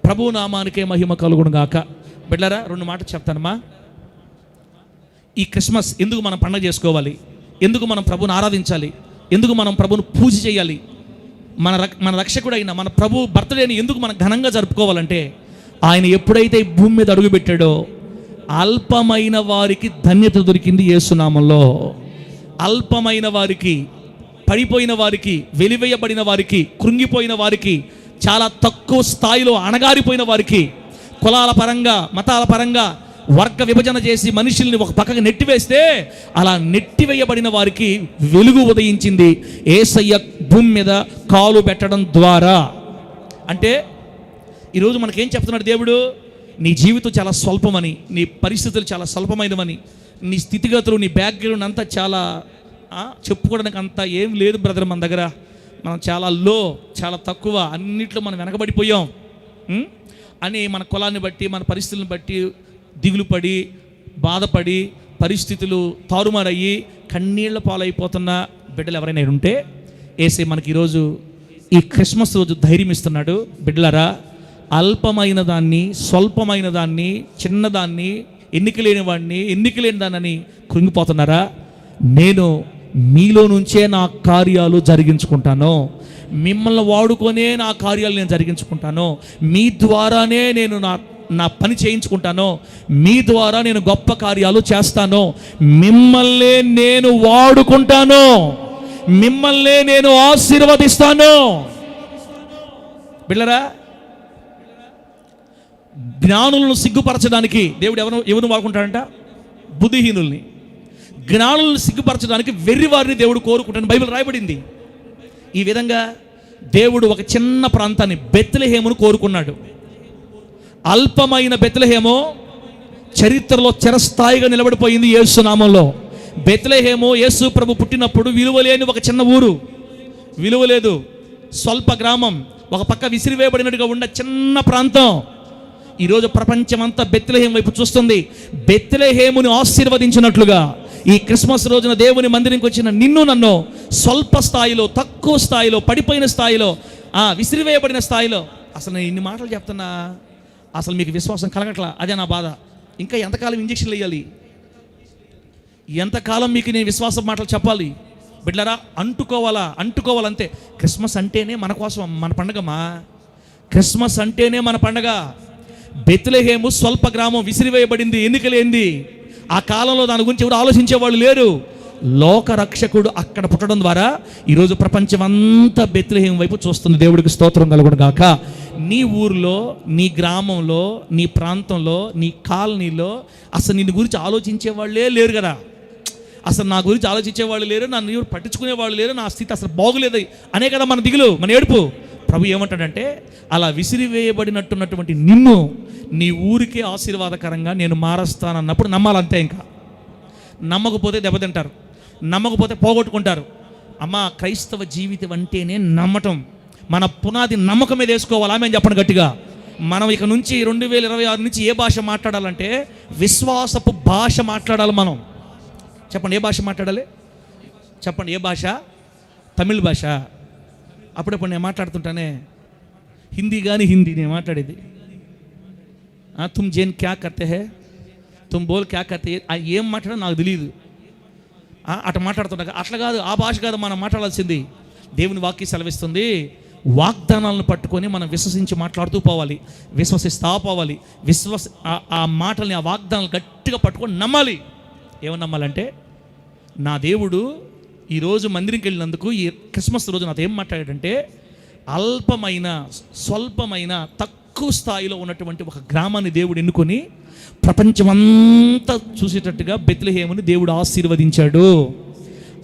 S1: ప్రభు నామానికే మహిమ కలుగును గాక. బిడ్డలారా, 2 మాటలు చెప్తానమ్మా. ఈ క్రిస్మస్ ఎందుకు మనం పండుగ చేసుకోవాలి? ఎందుకు మనం ప్రభుని ఆరాధించాలి? ఎందుకు మనం ప్రభుని పూజ చేయాలి? మన రక్షకుడైన మన ప్రభు బర్త్డేని ఎందుకు మనం ఘనంగా జరుపుకోవాలంటే, ఆయన ఎప్పుడైతే ఈ భూమి మీద అడుగుపెట్టాడో అల్పమైన వారికి ధన్యత దొరికింది యేసునామంలో. అల్పమైన వారికి, పడిపోయిన వారికి, వెలివేయబడిన వారికి, కృంగిపోయిన వారికి, చాలా తక్కువ స్థాయిలో అణగారిపోయిన వారికి, కులాల పరంగా మతాల పరంగా వర్గ విభజన చేసి మనుషుల్ని ఒక పక్కకి నెట్టివేస్తే అలా నెట్టివేయబడిన వారికి వెలుగు ఉదయించింది యేసయ్య భూమి మీద కాలు పెట్టడం ద్వారా. అంటే ఈరోజు మనకేం చెప్తున్నాడు దేవుడు? నీ జీవితం చాలా స్వల్పమని, నీ పరిస్థితులు చాలా స్వల్పమైనవని, నీ స్థితిగతులు, నీ బ్యాక్గ్రౌండ్ అంతా చాలా చెప్పుకోవడానికి అంతా ఏం లేదు బ్రదర్ మన దగ్గర. మనం చాలా చాలా తక్కువ, అన్నిట్లో మనం వెనకబడిపోయాం అని మన కులాన్ని బట్టి, మన పరిస్థితులను బట్టి దిగులు పడి, బాధపడి, పరిస్థితులు తారుమారయ్యి కన్నీళ్ల పాలైపోతున్న బిడ్డలు ఎవరైనా ఉంటే యేసయ్య మనకి ఈరోజు ఈ క్రిస్మస్ రోజు ధైర్యం ఇస్తున్నాడు. బిడ్డలారా, అల్పమైన దాన్ని, స్వల్పమైన దాన్ని, చిన్నదాన్ని, ఎన్నిక లేని వాడిని, ఎన్నిక లేని దాన్ని కృంగిపోతున్నారా? నేను మీలో నుంచే నా కార్యాలు జరిగించుకుంటాను. మిమ్మల్ని వాడుకొనే నా కార్యాలు నేను జరిగించుకుంటాను. మీ ద్వారానే నేను నా పని చేయించుకుంటాను. మీ ద్వారా నేను గొప్ప కార్యాలు చేస్తాను. మిమ్మల్నే నేను వాడుకుంటాను. మిమ్మల్నే నేను ఆశీర్వదిస్తాను. బిళ్ళరా, జ్ఞానులను సిగ్గుపరచడానికి దేవుడు ఎవరు వాడుకుంటాడంట? బుద్ధిహీనుల్ని. జ్ఞానులను సిగ్గుపరచడానికి వెర్రివారిని దేవుడు కోరుకుంటాడని బైబిల్ రాయబడింది. ఈ విధంగా దేవుడు ఒక చిన్న ప్రాంతాన్ని, బెత్లెహేమును కోరుకున్నాడు. అల్పమైన బెత్లెహేము చరిత్రలో చిరస్థాయిగా నిలబడిపోయింది యేసు నామంలో. బెత్లెహేము యేసు ప్రభు పుట్టినప్పుడు విలువలేని ఒక చిన్న ఊరు, విలువలేదు, స్వల్ప గ్రామం, ఒక పక్క విసిరివేయబడినట్టుగా ఉన్న చిన్న ప్రాంతం. ఈరోజు ప్రపంచమంతా బెత్లెహేం వైపు చూస్తుంది. బెత్లెహేముని ఆశీర్వదించినట్లుగా ఈ క్రిస్మస్ రోజున దేవుని మందిరానికి వచ్చిన నిన్ను నన్ను స్వల్ప స్థాయిలో, తక్కువ స్థాయిలో, పడిపోయిన స్థాయిలో, విసిరివేయబడిన స్థాయిలో, అసలు నేను ఇన్ని మాటలు చెప్తున్నా, అసలు మీకు విశ్వాసం కలగట్లా. అదే నా బాధ. ఇంకా ఎంతకాలం ఇంజక్షన్లు వేయాలి? ఎంతకాలం మీకు నేను విశ్వాసం మాటలు చెప్పాలి? బిడ్డలారా, అంటుకోవాలంతే. క్రిస్మస్ అంటేనే మన కోసం మన పండగమా. క్రిస్మస్ అంటేనే మన పండగ. బెత్లెహేము స్వల్ప గ్రామం, విసిరివేయబడింది, ఎన్నికలేంది. ఆ కాలంలో దాని గురించి ఎవరు ఆలోచించేవాళ్ళు లేరు. లోక రక్షకుడు అక్కడ పుట్టడం ద్వారా ఈరోజు ప్రపంచమంతా బెత్లెహేం వైపు చూస్తుంది. దేవుడికి స్తోత్రం కలుగును గాక. నీ ఊరిలో, నీ గ్రామంలో, నీ ప్రాంతంలో, నీ కాలనీలో అసలు నిన్ను గురించి ఆలోచించేవాళ్ళే లేరు కదా. అసలు నా గురించి ఆలోచించేవాళ్ళు లేరు, నన్ను ఎవరు పట్టించుకునేవాళ్ళు లేరు, నా స్థితి అసలు బాగులేదు అనే కదా మన దిగులు, మన ఏడుపు. ప్రభు ఏమంటాడంటే, అలా విసిరివేయబడినట్టున్నటువంటి నిన్ను నీ ఊరికే ఆశీర్వాదకరంగా నేను మారుస్తానన్నప్పుడు నమ్మాలంతే. ఇంకా నమ్మకపోతే దెబ్బతింటారు, నమ్మకపోతే పోగొట్టుకుంటారు. అమ్మ, క్రైస్తవ జీవితం అంటేనే నమ్మటం. మన పునాది నమ్మకం మీద వేసుకోవాలి. ఆమె చెప్పండి గట్టిగా. మనం ఇక నుంచి 2026 నుంచి ఏ భాష మాట్లాడాలంటే విశ్వాసపు భాష మాట్లాడాలి. మనం చెప్పండి, ఏ భాష మాట్లాడాలి? చెప్పండి, ఏ భాష? తమిళ భాష. అప్పుడప్పుడు నేను మాట్లాడుతుంటానే హిందీ, కానీ హిందీ నేను మాట్లాడేది. తుమ్ జేన్ క్యా కర్తే హే, తుమ్ బోల్ క్యా కర్తే, ఏం మాట్లాడో నాకు తెలియదు. అట్లా మాట్లాడుతుంటా. అట్లా కాదు, ఆ భాష కాదు మనం మాట్లాడాల్సింది. దేవుని వాక్యం సెలవిస్తుంది, వాగ్దానాలను పట్టుకొని మనం విశ్వసించి మాట్లాడుతూ పోవాలి, విశ్వసిస్తా పోవాలి. ఆ మాటల్ని, ఆ వాగ్దానాలు గట్టిగా పట్టుకొని నమ్మాలి. ఏమని నమ్మాలంటే, నా దేవుడు ఈరోజు మందిరంకి వెళ్ళినందుకు ఈ క్రిస్మస్ రోజు నాతో ఏం మాట్లాడాడంటే, అల్పమైన, స్వల్పమైన, తక్కువ తక్కువ స్థాయిలో ఉన్నటువంటి ఒక గ్రామాన్ని దేవుడు ఎన్నుకొని ప్రపంచమంతా చూసేటట్టుగా బెత్లెహేముని దేవుడు ఆశీర్వదించాడు.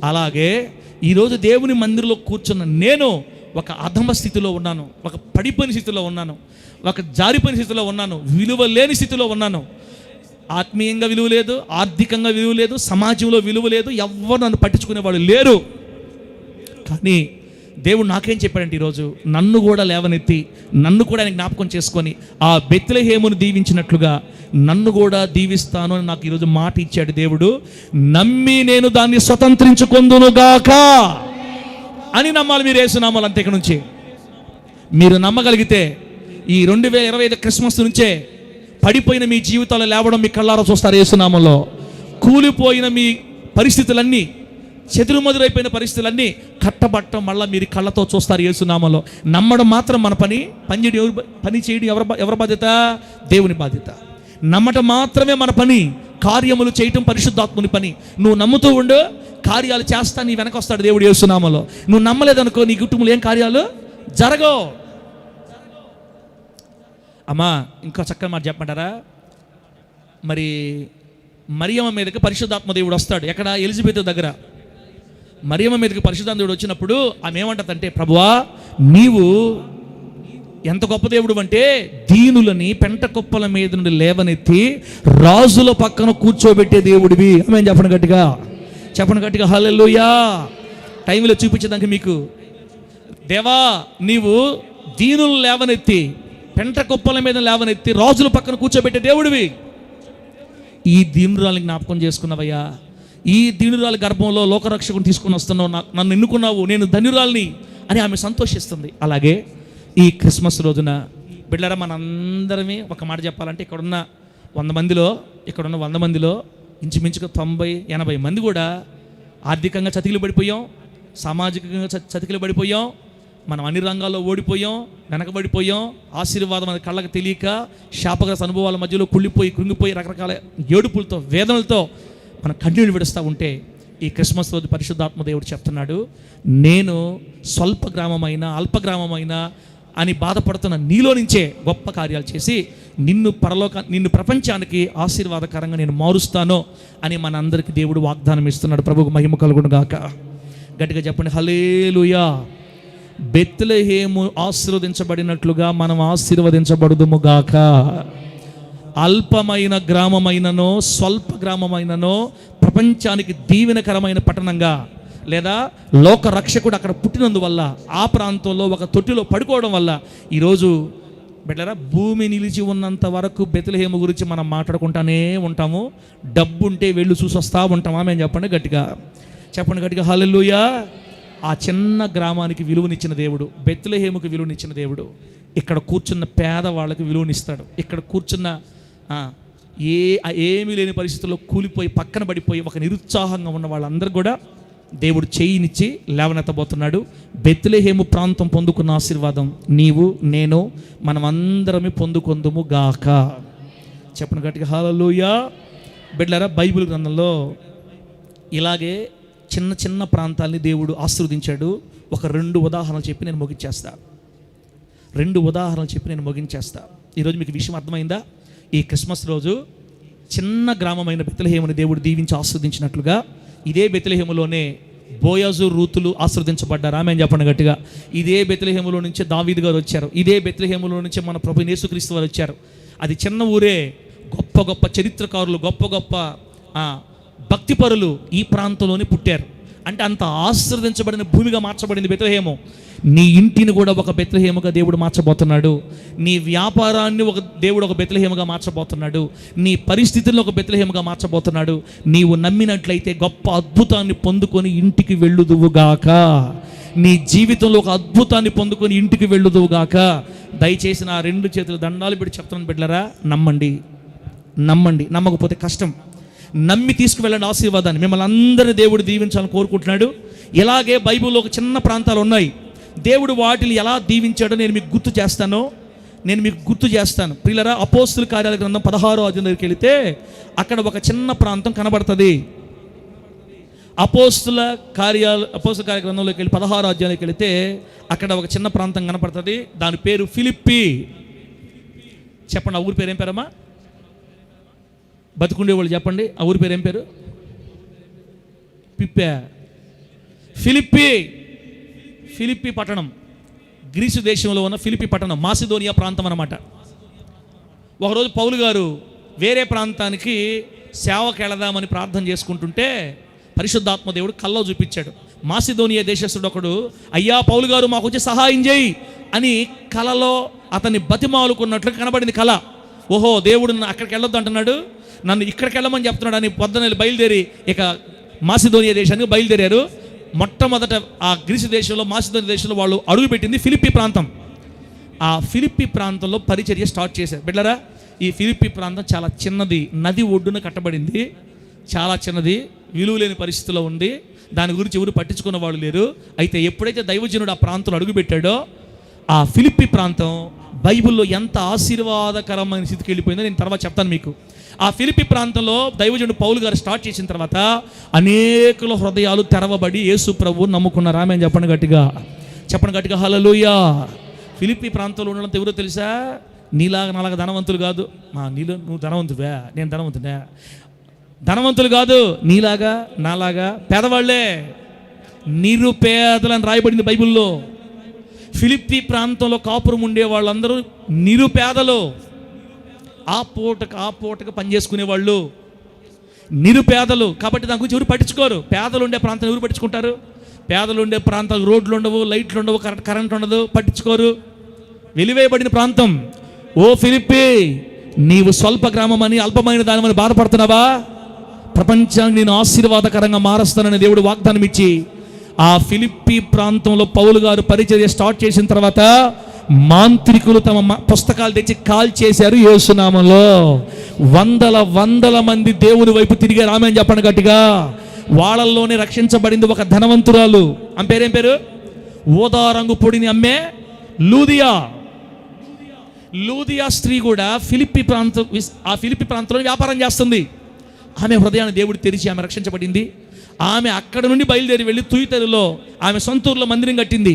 S1: అలాగే ఈరోజు దేవుని మందిరంలో కూర్చున్న నేను ఒక అధమ స్థితిలో ఉన్నాను, ఒక పడిపోయిన స్థితిలో ఉన్నాను, ఒక జారిపోయిన స్థితిలో ఉన్నాను, విలువ లేని స్థితిలో ఉన్నాను. ఆత్మీయంగా విలువ లేదు, ఆర్థికంగా విలువ లేదు, సమాజంలో విలువ లేదు, ఎవ్వరు నన్ను పట్టించుకునేవాడు లేరు. కానీ దేవుడు నాకేం చెప్పాడంటే ఈరోజు నన్ను కూడా లేవనెత్తి నన్ను కూడా ఆయన జ్ఞాపకం చేసుకొని ఆ బెత్లెహేమును దీవించినట్లుగా నన్ను కూడా దీవిస్తాను అని నాకు ఈరోజు మాట ఇచ్చాడు దేవుడు. నమ్మి నేను దాన్ని స్వతంత్రించుకొందునుగాక అని నమ్మాలి మీరు. యేసునామాలు అంతే. ఇక నుంచి మీరు నమ్మగలిగితే ఈ 2025 క్రిస్మస్ నుంచే పడిపోయిన మీ జీవితాలు లేవడం మీ కళ్ళారా చూస్తారు. యేసునామంలో కూలిపోయిన మీ పరిస్థితులన్నీ, చెదురుమదురైపోయిన పరిస్థితులన్నీ కట్టబట్టం మళ్ళీ మీరు కళ్ళతో చూస్తారు యేసునామంలో. నమ్మడం మాత్రం మన పని చేయడం ఎవరి బాధ్యత? దేవుని బాధ్యత. నమ్మటం మాత్రమే మన పని, కార్యములు చేయటం పరిశుద్ధాత్ముని పని. నువ్వు నమ్ముతూ ఉండు, కార్యాలు చేస్తా నీ వెనక వస్తాడు దేవుడు యేసునామంలో. నువ్వు నమ్మలేదనుకో నీ కుటుంబంలో ఏం కార్యాలు జరగవు. అమ్మా ఇంకా చక్కగా మాట చెప్పమంటారా? మరి మరియమ్మ మీదకి పరిశుద్ధాత్మ దేవుడు వస్తాడు. ఎక్కడ? ఎలిజబెత్ దగ్గర. మరియమ్మ మీదకి పరిశుద్ధాత్మ దేవుడు వచ్చినప్పుడు ఆమె ఏమంటదంటే, ప్రభువా నీవు ఎంత గొప్ప దేవుడు అంటే దీనులని పెంట కుప్పల మీద నుండి లేవనెత్తి రాజుల పక్కన కూర్చోబెట్టే దేవుడివి. ఆమె చెప్పండి గట్టిగా, చెప్పండి గట్టిగా హల్లెలూయా. టైంలో చూపించేదానికి మీకు, దేవా నీవు దీనులు లేవనెత్తి పెంట కుప్పల మీద లేవనెత్తి రాజుల పక్కన కూర్చోబెట్టే దేవుడివి. ఈ దీనురాలిని జ్ఞాపకం చేసుకున్నావయ్యా, ఈ దీనురాలి గర్భంలో లోకరక్షకుని తీసుకుని వస్తున్నావు, నన్ను ఎన్నుకున్నావు, నేను ధన్యురాలిని అని ఆమె సంతోషిస్తుంది. అలాగే ఈ క్రిస్మస్ రోజున బిడ్డలారా మనందరమే ఒక మాట చెప్పాలంటే ఇక్కడున్న 100 మందిలో ఇంచుమించుగా 90-80 మంది కూడా ఆర్థికంగా చతికిలు పడిపోయాం, సామాజికంగా చతికిలు పడిపోయాం, మనం అన్ని రంగాల్లో ఓడిపోయాం, వెనకబడిపోయాం. ఆశీర్వాదం అనేది కళ్ళకు తెలియక శాపగ్రస్త అనుభవాల మధ్యలో కృంగిపోయి రకరకాల ఏడుపులతో వేదనలతో మన కన్నీళ్ళు విడుస్తూ ఉంటే ఈ క్రిస్మస్ రోజు పరిశుద్ధాత్మ దేవుడు చెప్తున్నాడు, నేను స్వల్ప గ్రామమైన అల్ప గ్రామమైన అని బాధపడుతున్న నీలో నుంచే గొప్ప కార్యాలు చేసి నిన్ను ప్రపంచానికి ఆశీర్వాదకరంగా నేను మారుస్తాను అని మన అందరికీ దేవుడు వాగ్దానం ఇస్తున్నాడు. ప్రభువుకు మహిమ కలుగును గాక. గట్టిగా చెప్పండి హల్లెలూయా. బెత్లెహేము ఆశీర్వదించబడినట్లుగా మనం ఆశీర్వదించబడుదుము గాక. అల్పమైన గ్రామమైననో స్వల్ప గ్రామమైననో ప్రపంచానికి దీవెనకరమైన పట్టణంగా లేదా లోక రక్షకుడు అక్కడ పుట్టినందువల్ల ఆ ప్రాంతంలో ఒక తొట్టిలో పడుకోవడం వల్ల ఈరోజు బిడ్డలారా భూమి నిలిచి ఉన్నంత వరకు బెత్లెహేము గురించి మనం మాట్లాడుకుంటానే ఉంటాము. డబ్బు ఉంటే వెళ్ళి చూసి వస్తూ ఉంటామా? మేము చెప్పండి గట్టిగా, చెప్పండి గట్టిగా హల్లెలూయా. ఆ చిన్న గ్రామానికి విలువనిచ్చిన దేవుడు, బెత్లెహేముకి విలువనిచ్చిన దేవుడు ఇక్కడ కూర్చున్న పేదవాళ్ళకి విలువనిస్తాడు. ఇక్కడ కూర్చున్న ఏమీ లేని పరిస్థితుల్లో కూలిపోయి పక్కన పడిపోయి ఒక నిరుత్సాహంగా ఉన్న వాళ్ళందరూ కూడా దేవుడు చేయినిచ్చి లేవనెత్తబోతున్నాడు. బెత్లెహేము ప్రాంతం పొందుకున్న ఆశీర్వాదం నీవు నేను మనమందరమే పొందుకొందుము గాక. చెప్పండి గట్టిగా హల్లెలూయా. బిడ్డలారా బైబిల్ గ్రంథంలో ఇలాగే చిన్న చిన్న ప్రాంతాలని దేవుడు ఆశీర్వదించాడు. ఒక 2 ఉదాహరణలు చెప్పి నేను ముగించేస్తా. ఈరోజు మీకు విషయం అర్థమైందా? ఈ క్రిస్మస్ రోజు చిన్న గ్రామమైన బెత్లెహేముని దేవుడు దీవించి ఆశీర్వదించినట్లుగా ఇదే బెత్లెహేములోనే బోయాజు రూతులు ఆశీర్వదించబడ్డారు. ఆమె చెప్పండి గట్టిగా. ఇదే బెత్లెహేములో నుంచి దావీదు గారు వచ్చారు. ఇదే బెత్లెహేములో నుంచి మన ప్రభు యేసుక్రీస్తు వారు వచ్చారు. అది చిన్న ఊరే, గొప్ప గొప్ప చరిత్రకారులు, గొప్ప గొప్ప భక్తిపరులు ఈ ప్రాంతంలోనే పుట్టారు. అంటే అంత ఆశీర్వదించబడిన భూమిగా మార్చబడింది బెత్లెహేము. నీ ఇంటిని కూడా ఒక బెత్లెహేముగా దేవుడు మార్చబోతున్నాడు. నీ వ్యాపారాన్ని దేవుడు ఒక బెత్లెహేముగా మార్చబోతున్నాడు. నీ పరిస్థితులను ఒక బెత్లెహేముగా మార్చబోతున్నాడు. నీవు నమ్మినట్లయితే గొప్ప అద్భుతాన్ని పొందుకొని ఇంటికి వెళ్ళుదువుగాక. నీ జీవితంలో ఒక అద్భుతాన్ని పొందుకొని ఇంటికి వెళ్ళుదువుగాక. దయచేసి నా 2 చేతులు దండాలు పెట్టి చెప్తున్నాను బిడ్డలారా, నమ్మండి. నమ్మకపోతే కష్టం. నమ్మి తీసుకువెళ్ళండి ఆశీర్వాదాన్ని. మిమ్మల్ని అందరినీ దేవుడు దీవించాలని కోరుకుంటున్నాడు. ఇలాగే బైబిల్లో ఒక చిన్న ప్రాంతాలు ఉన్నాయి. దేవుడు వాటిని ఎలా దీవించాడో నేను మీకు గుర్తు చేస్తాను. ప్రియులారా, అపోస్తుల కార్యాల గ్రంథం 16వ అధ్యాయం దగ్గరికి వెళితే అక్కడ ఒక చిన్న ప్రాంతం కనబడుతుంది. అపోస్తుల కార్య గ్రంథంలోకి వెళ్ళి 16వ అధ్యాయంలోకి వెళితే అక్కడ ఒక చిన్న ప్రాంతం కనపడుతుంది. దాని పేరు ఫిలిప్పి. చెప్పండి, ఆ ఊరి పేరు ఏం పేరమ్మా? బతుకుండే వాళ్ళు చెప్పండి, ఆ ఊరి పేరు ఏం పేరు? పిప్పే. ఫిలిప్పి పట్టణం, గ్రీసు దేశంలో ఉన్న ఫిలిప్పి పట్టణం, మాసిదోనియా ప్రాంతం అన్నమాట. ఒకరోజు పౌలు గారు వేరే ప్రాంతానికి సేవకు వెళదామని ప్రార్థన చేసుకుంటుంటే పరిశుద్ధాత్మ దేవుడు కల్లో చూపించాడు. మాసిదోనియా దేశస్థుడు ఒకడు, అయ్యా పౌలు గారు మాకు వచ్చి సహాయం చేయి అని కలలో అతన్ని బతిమాలుకున్నట్లు కనబడింది కళ. ఓహో, దేవుడు అక్కడికి వెళ్ళొద్దు అంటున్నాడు, నన్ను ఇక్కడికి వెళ్ళమని చెప్తున్నాడు అని పొద్దున బయలుదేరి ఇక మాసిదోనియా దేశానికి బయలుదేరారు. మొట్టమొదట ఆ గ్రీసు దేశంలో, మాసిదోనియా దేశంలో వాళ్ళు అడుగుపెట్టింది ఫిలిప్పి ప్రాంతం. ఆ ఫిలిప్పి ప్రాంతంలో పరిచర్య స్టార్ట్ చేశారు. బిడ్డరా, ఈ ఫిలిప్పి ప్రాంతం చాలా చిన్నది, నది ఒడ్డున కట్టబడింది, చాలా చిన్నది, విలువ లేని పరిస్థితిలో ఉంది. దాని గురించి ఎవరు పట్టించుకున్న వాళ్ళు లేరు. అయితే ఎప్పుడైతే దైవజనుడు ఆ ప్రాంతంలో అడుగుపెట్టాడో, ఆ ఫిలిప్పి ప్రాంతం బైబిల్లో ఎంత ఆశీర్వాదకరమైన స్థితికి వెళ్ళిపోయిందో నేను తర్వాత చెప్తాను మీకు. ఆ ఫిలిప్పి ప్రాంతంలో దైవజనుడు పౌలు గారు స్టార్ట్ చేసిన తర్వాత అనేకుల హృదయాలు తెరవబడి యేసు ప్రభువు నమ్ముకున్నారు. ఆమె చెప్పండి గట్టిగా, చెప్పండి గట్టిగా హల్లెలూయా. ఫిలిప్పి ప్రాంతంలో ఉండడంతో ఎవరో తెలుసా? నీలాగా నాలాగా ధనవంతులు కాదు. నీలో నువ్వు ధనవంతువే, నేను ధనవంతునే. ధనవంతులు కాదు, నీలాగా నాలాగా పేదవాళ్లే, నిరుపేదలని రాయబడింది బైబిల్లో. ఫిలిప్పి ప్రాంతంలో కాపురం ఉండే వాళ్ళందరూ నిరుపేదలు, ఆ పూటకు పనిచేసుకునే వాళ్ళు, నిరుపేదలు. కాబట్టి దాని గురించి ఎవరు పట్టించుకోరు. పేదలు ఉండే ప్రాంతం ఎవరు పట్టించుకుంటారు? పేదలు ఉండే ప్రాంతాలు రోడ్లు ఉండవు, లైట్లు ఉండవు, కరెంట్ ఉండదు, పట్టించుకోరు. వెలివేయబడిన ప్రాంతం. ఓ ఫిలిప్పి, నీవు స్వల్ప గ్రామం అని, అల్పమైన దానిమని బాధపడుతున్నావా? ప్రపంచాన్ని నేను ఆశీర్వాదకరంగా మారుస్తానని దేవుడు వాగ్దానం ఇచ్చి ఆ ఫిలిప్పి ప్రాంతంలో పౌలు గారు పరిచర్య స్టార్ట్ చేసిన తర్వాత మాంత్రికులు తమ పుస్తకాలు తెచ్చి కాల్ చేశారు యేసునామంలో. వందల మంది దేవుని వైపు తిరిగారు. ఆమేన్ చెప్పండి గట్టిగా. వాళ్ళల్లోనే రక్షించబడింది ఒక ధనవంతురాలు. ఆమె పేరేం పేరు? ఊదా రంగు పొడిని అమ్మే లూదియా స్త్రీ కూడా ఆ ఫిలిప్పి ప్రాంతంలో వ్యాపారం చేస్తుంది. ఆమె హృదయాన్ని దేవుడు తెరిచి ఆమె రక్షించబడింది. ఆమె అక్కడ నుండి బయలుదేరి వెళ్ళి తుయితరులో ఆమె సొంతూరులో మందిరం కట్టింది.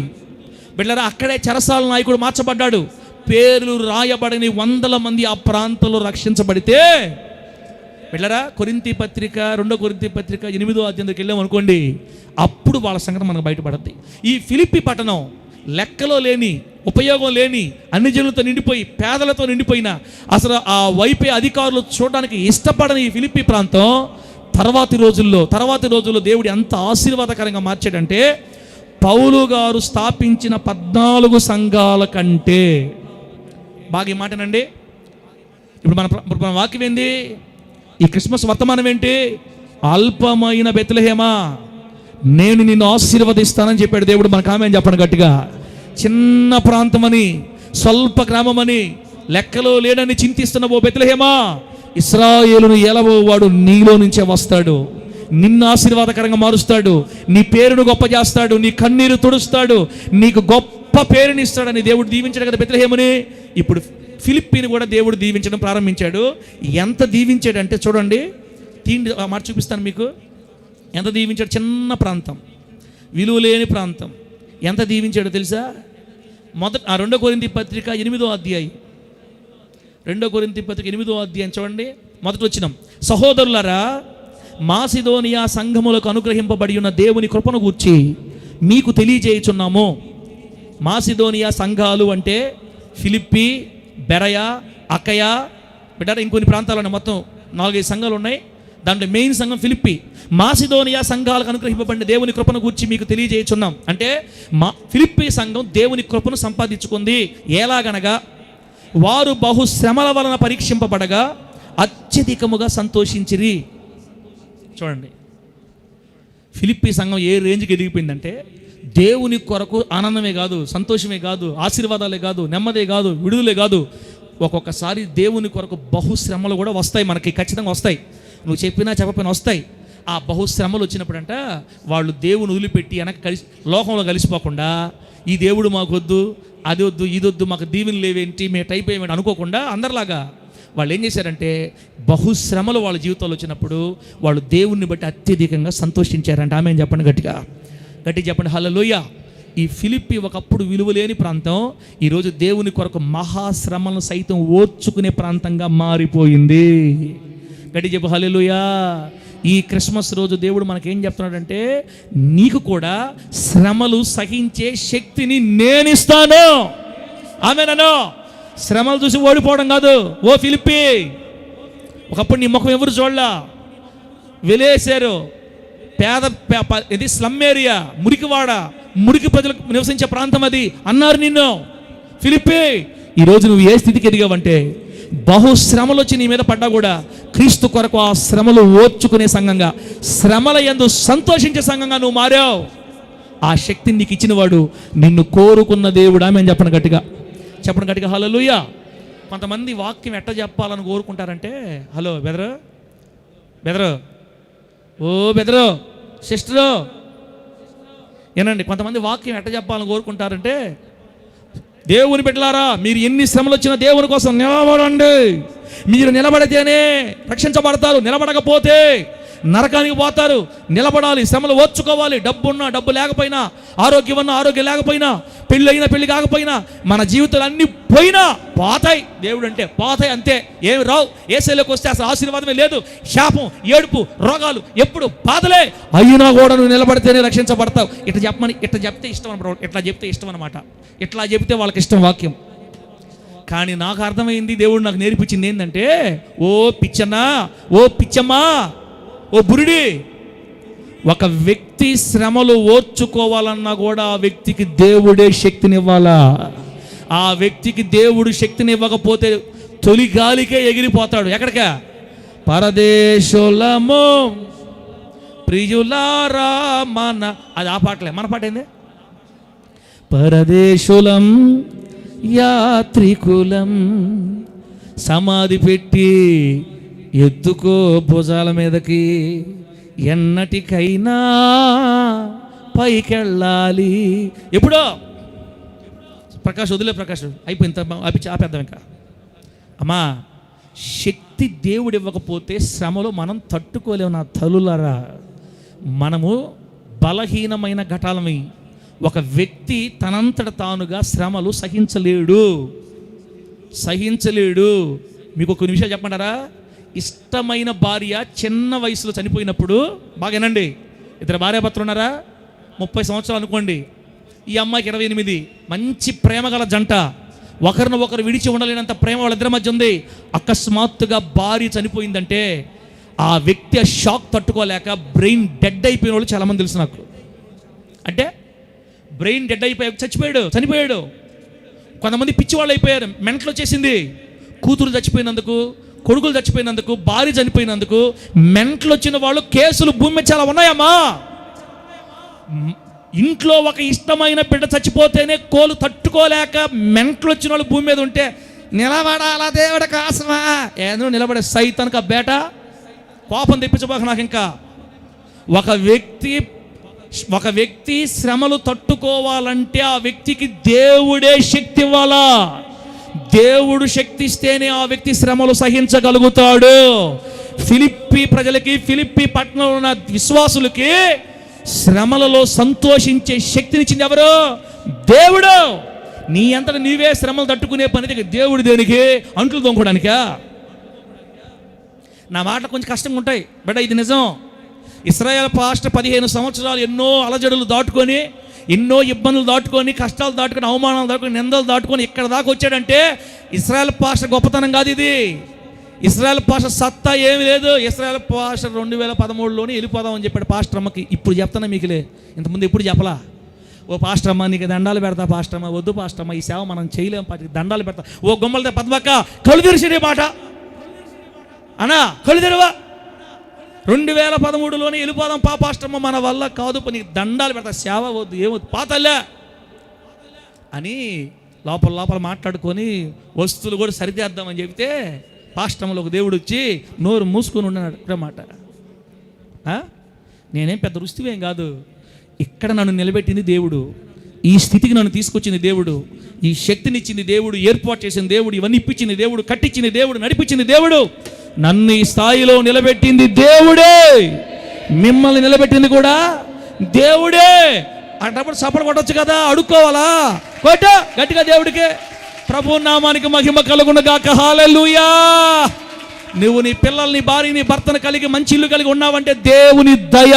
S1: బిడ్డలారా, అక్కడే చెరసాల నాయకుడు మార్చబడ్డాడు. పేర్లు రాయబడని 100 మంది ఆ ప్రాంతంలో రక్షించబడితే, బిడ్డలారా, 2 కొరింథీ పత్రిక 8వ అధ్యాయంలోకి వెళ్ళాం అనుకోండి, అప్పుడు వాళ్ళ సంగతి మనకు బయటపడుద్ది. ఈ ఫిలిప్పి పట్టణం లెక్కలో లేని, ఉపయోగం లేని, అన్ని జనులతో నిండిపోయి, పేదలతో నిండిపోయిన, అసలు ఆ వైపే అధికారులు చూడడానికి ఇష్టపడని ఈ ఫిలిప్పి ప్రాంతం తర్వాతి రోజుల్లో దేవుడు ఎంత ఆశీర్వాదకరంగా మార్చాడంటే, పౌలు గారు స్థాపించిన 14 సంఘాల కంటే బాగా ఈ మాటనండి. ఇప్పుడు మన వాక్యం ఏంది? ఈ క్రిస్మస్ వర్తమానం ఏంటి? అల్పమైన బెత్లెహేమా, నేను నిన్ను ఆశీర్వదిస్తానని చెప్పాడు దేవుడు. మనకు ఆమేన్ చెప్పండి గట్టిగా. చిన్న ప్రాంతమని, స్వల్ప గ్రామమని, లెక్కలో లేడని చింతిస్తున్న ఓ బెత్లెహేమా, ఇశ్రాయేలును ఏలబోవాడు నీలో నుంచే వస్తాడు, నిన్ను ఆశీర్వాదకరంగా మారుస్తాడు, నీ పేరును గొప్ప చేస్తాడు, నీ కన్నీరు తుడుస్తాడు, నీకు గొప్ప పేరుని ఇస్తాడని దేవుడు దీవించాడు కదా బెత్లెహేముని. ఇప్పుడు ఫిలిప్పీని కూడా దేవుడు దీవించడం ప్రారంభించాడు. ఎంత దీవించాడంటే చూడండి, మాట చూపిస్తాను మీకు. ఎంత దీవించాడు? చిన్న ప్రాంతం, విలువ లేని ప్రాంతం, ఎంత దీవించాడో తెలుసా? 2 కొరింథీ పత్రిక 8వ అధ్యాయం, 2 కొరింథీ పత్రిక 8వ అధ్యాయం చూడండి, మొదటి వచనం. సహోదరులారా, మాసిదోనియా సంఘములకు అనుగ్రహింపబడి ఉన్న దేవుని కృపను గూర్చి మీకు తెలియజేయుచున్నాము. మాసిదోనియా సంఘాలు అంటే ఫిలిప్పి, బెరయా, అకయా, బిడ్డ ఇంకొన్ని ప్రాంతాలు మొత్తం 4-5 సంఘాలు ఉన్నాయి. దాంట్లో మెయిన్ సంఘం ఫిలిప్పి. మాసిదోనియా సంఘాలకు అనుగ్రహింపబడిన దేవుని కృపను గూర్చి మీకు తెలియజేయుచున్నాం. అంటే ఫిలిప్పి సంఘం దేవుని కృపను సంపాదించుకుంది. ఎలాగనగా, వారు బహు శ్రమల వలన పరీక్షింపబడగా అత్యధికముగా సంతోషించిరి. చూడండి, ఫిలిప్పి సంఘం ఏ రేంజ్కి ఎదిగిపోయిందంటే, దేవుని కొరకు ఆనందమే కాదు, సంతోషమే కాదు, ఆశీర్వాదాలే కాదు, నెమ్మదే కాదు, విడుదలే కాదు, ఒక్కొక్కసారి దేవుని కొరకు బహుశ్రమలు కూడా వస్తాయి. మనకి ఖచ్చితంగా వస్తాయి, నువ్వు చెప్పినా చెప్పకపోయినా వస్తాయి. ఆ బహుశ్రమలు వచ్చినప్పుడంట వాళ్ళు దేవుని వదిలిపెట్టి లోకంలో కలిసిపోకుండా, ఈ దేవుడు మాకు వద్దు, అది వద్దు, ఇది వద్దు, మాకు దీవెనలు లేవేంటి, మేము టైప్ ఏమేంటి అనుకోకుండా అందరిలాగా వాళ్ళు ఏం చేశారంటే, బహుశ్రమలు వాళ్ళ జీవితాల్లో వచ్చినప్పుడు వాళ్ళు దేవుణ్ణి బట్టి అత్యధికంగా సంతోషించారంట. ఆమేన్ చెప్పండి గట్టిగా చెప్పండి హల్లెలూయా. ఈ ఫిలిప్పి ఒకప్పుడు విలువలేని ప్రాంతం ఈరోజు దేవుని కొరకు మహాశ్రమలను సైతం ఓర్చుకునే ప్రాంతంగా మారిపోయింది. గట్టి చెప్పు హల్లెలూయా. ఈ క్రిస్మస్ రోజు దేవుడు మనకేం చెప్తున్నాడంటే, నీకు కూడా శ్రమలు సహించే శక్తిని నేను ఇస్తాను. ఆమేనను. శ్రమలు చూసి ఓడిపోవడం కాదు. ఓ ఫిలిప్పి, ఒకప్పుడు నీ ముఖం ఎవరు చూడలా, వెలేశారు. ఇది స్లమ్ ఏరియా, మురికివాడ, మురికి ప్రజలకు నివసించే ప్రాంతం అది అన్నారు నిన్ను. ఫిలిప్పి, ఈరోజు నువ్వు ఏ స్థితికి ఎదిగావంటే, బహుశ్రమలు వచ్చి నీ మీద పడ్డా కూడా క్రీస్తు కొరకు ఆ శ్రమలు ఓర్చుకునే సంఘంగా, శ్రమల యందు సంతోషించే సంఘంగా నువ్వు మారావు. ఆ శక్తిని నీకు ఇచ్చినవాడు నిన్ను కోరుకున్న దేవుడా. మేము చెప్పండి గట్టిగా హల్లెలూయా. కొంతమంది వాక్యం ఎట్ట చెప్పాలని కోరుకుంటారంటే, హలో బెదరు ఓ బెదరు సిస్టరు ఏనండి, కొంతమంది వాక్యం ఎట్ట చెప్పాలని కోరుకుంటారంటే, దేవుని బిడ్డలారా మీరు ఎన్ని శ్రమలు వచ్చినా దేవుని కోసం నిలబడండి. మీరు నిలబడితేనే రక్షించబడతారు, నిలబడకపోతే నరకానికి పోతారు. నిలబడాలి, శ్రమలు ఓర్చుకోవాలి. డబ్బున్నా డబ్బు లేకపోయినా, ఆరోగ్యం ఉన్నా ఆరోగ్యం లేకపోయినా, పెళ్ళి అయినా పెళ్ళి కాకపోయినా, మన జీవితాలు అన్నీ పోయినా పోతాయి. దేవుడు అంటే పోతాయి, అంతే. ఏమి రావు. ఏసైలోకి వస్తే అసలు ఆశీర్వాదమే లేదు. శాపం, ఏడుపు, రోగాలు, ఎప్పుడు బాధలే. అయినా కూడా నువ్వు నిలబడితేనే రక్షించబడతావు. ఇట్లా చెప్తే ఇష్టం అన్నమాట. ఇట్లా చెప్తే వాళ్ళకి ఇష్టం వాక్యం. కానీ నాకు అర్థమైంది, దేవుడు నాకు నేర్పించింది ఏంటంటే, ఓ పిచ్చన్నా, ఓ పిచ్చమ్మా, ఓ బురుడి, ఒక వ్యక్తి శ్రమలు ఓర్చుకోవాలన్నా కూడా ఆ వ్యక్తికి దేవుడే శక్తినివ్వాలా. ఆ వ్యక్తికి దేవుడు శక్తిని ఇవ్వకపోతే తొలి గాలికే ఎగిరిపోతాడు. ఎక్కడికా? పరదేశులము ప్రియులారా మన, అది ఆ పాటలే. మన పాట ఏంది? పరదేశులం యాత్రికులం, సమాధి పెట్టి ఎత్తుకో భుజాల మీదకి, ఎన్నటికైనా పైకెళ్ళాలి. ఎప్పుడో ప్రకాష్ వదిలే, ప్రకాష్ అయిపోయింది, ఆపేద్దాం ఇంకా. అమ్మా, శక్తి దేవుడు ఇవ్వకపోతే శ్రమలో మనం తట్టుకోలేము. నా తల్లులారా, మనము బలహీనమైన ఘటాలమై, ఒక వ్యక్తి తనంతట తానుగా శ్రమలు సహించలేడు. మీకు ఒక నిమిషం చెప్పమంటారా? ఇష్టమైన భార్య చిన్న వయసులో చనిపోయినప్పుడు, బాగా వినండి, ఇద్దరు భార్యాభర్తలు ఉన్నారా, 30 సంవత్సరాలు అనుకోండి, ఈ అమ్మాయికి 28, మంచి ప్రేమ గల జంట, ఒకరిని ఒకరు విడిచి ఉండలేనంత ప్రేమ వాళ్ళిద్దరి మధ్య ఉంది. అకస్మాత్తుగా భార్య చనిపోయిందంటే ఆ వ్యక్తి ఆ షాక్ తట్టుకోలేక బ్రెయిన్ డెడ్ అయిపోయిన వాళ్ళు చాలామంది తెలుసు నాకు. అంటే బ్రెయిన్ డెడ్ అయిపోయి చనిపోయాడు. కొంతమంది పిచ్చివాళ్ళు అయిపోయారు, మెంటలు వచ్చేసింది. కూతురు చచ్చిపోయినందుకు, కొడుకులు చచ్చిపోయినందుకు, భార్య చనిపోయినందుకు మెంటలు వచ్చిన వాళ్ళు కేసులు భూమి మీద చాలా ఉన్నాయమ్మా. ఇంట్లో ఒక ఇష్టమైన బిడ్డ చచ్చిపోతేనే కోలు తట్టుకోలేక మెంటలు వచ్చిన వాళ్ళు భూమి మీద ఉంటే, నిలబడాలా దేవుడి కోసమా? ఏదో నిలబడే సైతానికి ఆ బేట కోపం తెప్పించబోక నాకు. ఇంకా ఒక వ్యక్తి శ్రమలు తట్టుకోవాలంటే ఆ వ్యక్తికి దేవుడే శక్తి ఇవ్వాలా. దేవుడు శక్తి ఇస్తేనే ఆ వ్యక్తి శ్రమలు సహించగలుగుతాడు. ఫిలిప్పి ప్రజలకి, ఫిలిప్పి పట్టణంలో ఉన్న విశ్వాసులకి శ్రమలలో సంతోషించే శక్తినిచ్చింది ఎవరు? దేవుడు. నీ అంతటా నీవే శ్రమలు తట్టుకునే పని దేవుడు దేనికి? అంట్లు తోముకోవడానికా? నా మాటలు కొంచెం కష్టంగా ఉంటాయి బట్ ఇది నిజం. ఇశ్రాయేల్ పాస్టర్ 15 సంవత్సరాలు ఎన్నో అలజడులు దాటుకొని, ఎన్నో ఇబ్బందులు దాటుకొని, కష్టాలు దాటుకొని, అవమానాలు దాటుకొని, నిందలు దాటుకొని ఇక్కడ దాకా వచ్చాడంటే ఇశ్రాయేల్ పాస్టర్ గొప్పతనం కాదు ఇది. ఇశ్రాయేల్ పాస్టర్ సత్తా ఏమి లేదు. ఇశ్రాయేల్ పాస్టర్ 2013లోనే వెళ్ళిపోదామని చెప్పాడు పాస్టర్ అమ్మకి. ఇప్పుడు చెప్తాను మీకులే, ఇంతకుముందు ఎప్పుడు చెప్పలా. ఓ పాస్టర్ అమ్మ నీకు దండాలు పెడతా పాస్టర్ అమ్మ, వద్దు పాస్టర్ అమ్మ, ఈ సేవ మనం చేయలేము, దండాలు పెడతా. ఓ గుమ్మలతో పద్మక్క కళ్ళు తెరిచి మాట అన్నా, కళ్ళు తెరవా, 2013లోనే వెళ్ళిపోదాం పాస్టమ్మ, మన వల్ల కాదు, నీకు దండాలు పెడతా, సేవ వద్దు, ఏమొద్దు, పాతల్లే అని లోపల మాట్లాడుకొని వస్తువులు కూడా సరిచేద్దామని చెబితే పాస్టమ్మలో ఒక దేవుడు వచ్చి నోరు మూసుకొని ఉన్నాడు అన్నమాట. నేనేం పెద్ద రుస్తువేం కాదు, ఇక్కడ నన్ను నిలబెట్టింది దేవుడు, ఈ స్థితికి నన్ను తీసుకొచ్చింది దేవుడు, ఈ శక్తినిచ్చింది దేవుడు, ఏర్పాటు చేసింది దేవుడు, ఇవన్నీ ఇప్పించింది దేవుడు, కట్టించింది దేవుడు, నడిపించింది దేవుడు, నన్ను ఈ స్థాయిలో నిలబెట్టింది దేవుడే, మిమ్మల్ని నిలబెట్టింది కూడా దేవుడే. అన్నప్పుడు చప్పట్లు కొట్టొచ్చు కదా, అడుక్కోవాలా? కొట్ట గట్టిగా దేవుడికి. ప్రభు నామానికి మహిమ కలుగునుగాక. హల్లెలూయా. నువ్వు నీ పిల్లల్ని, భార్యని, భర్తను కలిగి మంచి ఇల్లు కలిగి ఉన్నావంటే దేవుని దయ.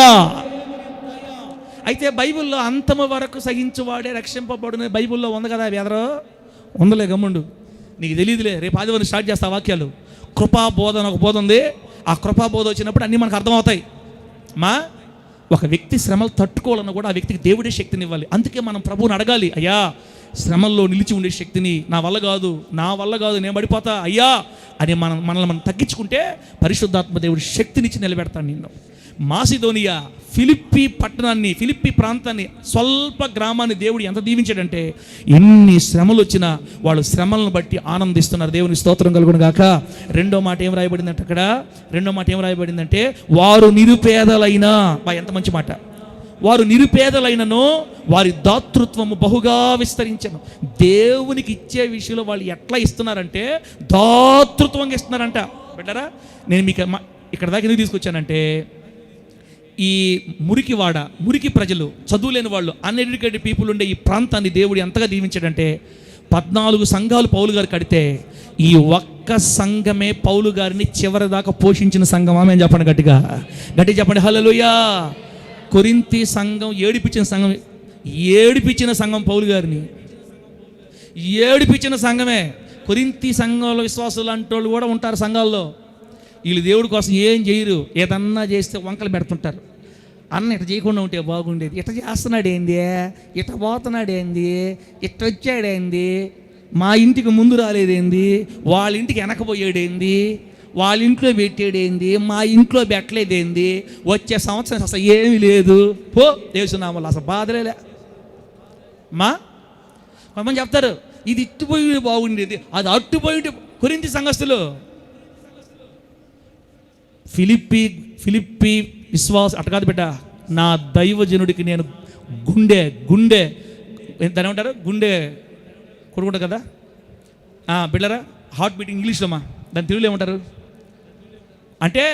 S1: అయితే బైబిల్లో అంతము వరకు సహించువాడే రక్షింపబడునే బైబిల్లో ఉంది కదా, ఎదరో ఉందలే, గమ్ముండు, నీకు తెలియదులే. రేపు ఆదివారం స్టార్ట్ చేస్తా వాక్యాలు. కృపాబోధ అని ఒక బోధ ఉంది. ఆ కృపాబోధ వచ్చినప్పుడు అన్నీ మనకు అర్థమవుతాయి. ఒక వ్యక్తి శ్రమలు తట్టుకోవాలన్నా కూడా ఆ వ్యక్తికి దేవుడే శక్తిని ఇవ్వాలి. అందుకే మనం ప్రభువుని అడగాలి, అయ్యా శ్రమల్లో నిలిచి ఉండే శక్తిని, నా వల్ల కాదు నేను పడిపోతా అయ్యా అని మనల్ని మనం తగ్గించుకుంటే పరిశుద్ధాత్మ దేవుడు శక్తినిచ్చి నిలబెడతాను నిన్ను. మాసిదోనియా, ఫిలిప్పి ప్రాంతాన్ని, స్వల్ప గ్రామాన్ని దేవుడు ఎంత దీవించాడంటే ఎన్ని శ్రమలు వచ్చినా వాళ్ళు శ్రమలను బట్టి ఆనందిస్తున్నారు. దేవుని స్తోత్రం కలుగును గాక. రెండో మాట ఏం రాయబడిందంటే వారు నిరుపేదలైనా, ఎంత మంచి మాట, వారు నిరుపేదలైనను వారి దాతృత్వము బహుగా విస్తరించను. దేవునికి ఇచ్చే విషయంలో వాళ్ళు ఎట్లా ఇస్తున్నారంటే దాతృత్వంగా ఇస్తున్నారంట. బిడ్డరా, నేను మీకు ఇక్కడ దాకా ఎందుకు తీసుకొచ్చానంటే, ఈ మురికి ప్రజలు, చదువులేని వాళ్ళు, అన్ఎడ్యుకేటెడ్ పీపుల్ ఉండే ఈ ప్రాంతాన్ని దేవుడు ఎంతగా దీవించాడంటే 14 సంఘాలు పౌలు గారు కడితే ఈ ఒక్క సంఘమే పౌలు గారిని చివరి దాకా పోషించిన సంఘం. ఆమె చెప్పండి, గట్టిగా చెప్పండి హల్లెలూయా. కొరింథీ సంఘం ఏడిపించిన సంఘం పౌలు గారిని ఏడిపించిన సంఘమే. కొరింథీ సంఘంలో విశ్వాసులు అంటోళ్ళు కూడా ఉంటారు సంఘాల్లో. వీళ్ళు దేవుడి కోసం ఏం చేయరు, ఏదన్నా చేస్తే వంకలు పెడుతుంటారు. అన్న ఇట్లా చేయకుండా ఉంటే బాగుండేది, ఇట్లా చేస్తున్నాడు ఏంది, ఇట్లా పోతున్నాడు ఏంది, ఇట్లా వచ్చాడేంది, మా ఇంటికి ముందు రాలేదేంది, వాళ్ళ ఇంటికి వెనకపోయాడేంది, వాళ్ళ ఇంట్లో పెట్టేడేంది, మా ఇంట్లో పెట్టలేదేంది, వచ్చే సంవత్సరం అసలు ఏమీ లేదు, పో దేవునామలు, అసలు బాధలేలే. కొంతమంది చెప్తారు ఇది ఇట్టుపోయి బాగుండేది, అది అట్టుపోయి. కొరింథీ సంఘస్థులు ఫిలిప్పి విశ్వాస అట కాదు బిడ్డ, నా దైవజనుడికి నేను గుండె దాని ఏమంటారు, గుండె కొడుకుంటా కదా బిడ్డరా, హార్ట్ బీట్ ఇంగ్లీష్లో దాని తెలుగులో ఏమంటారు అంటే,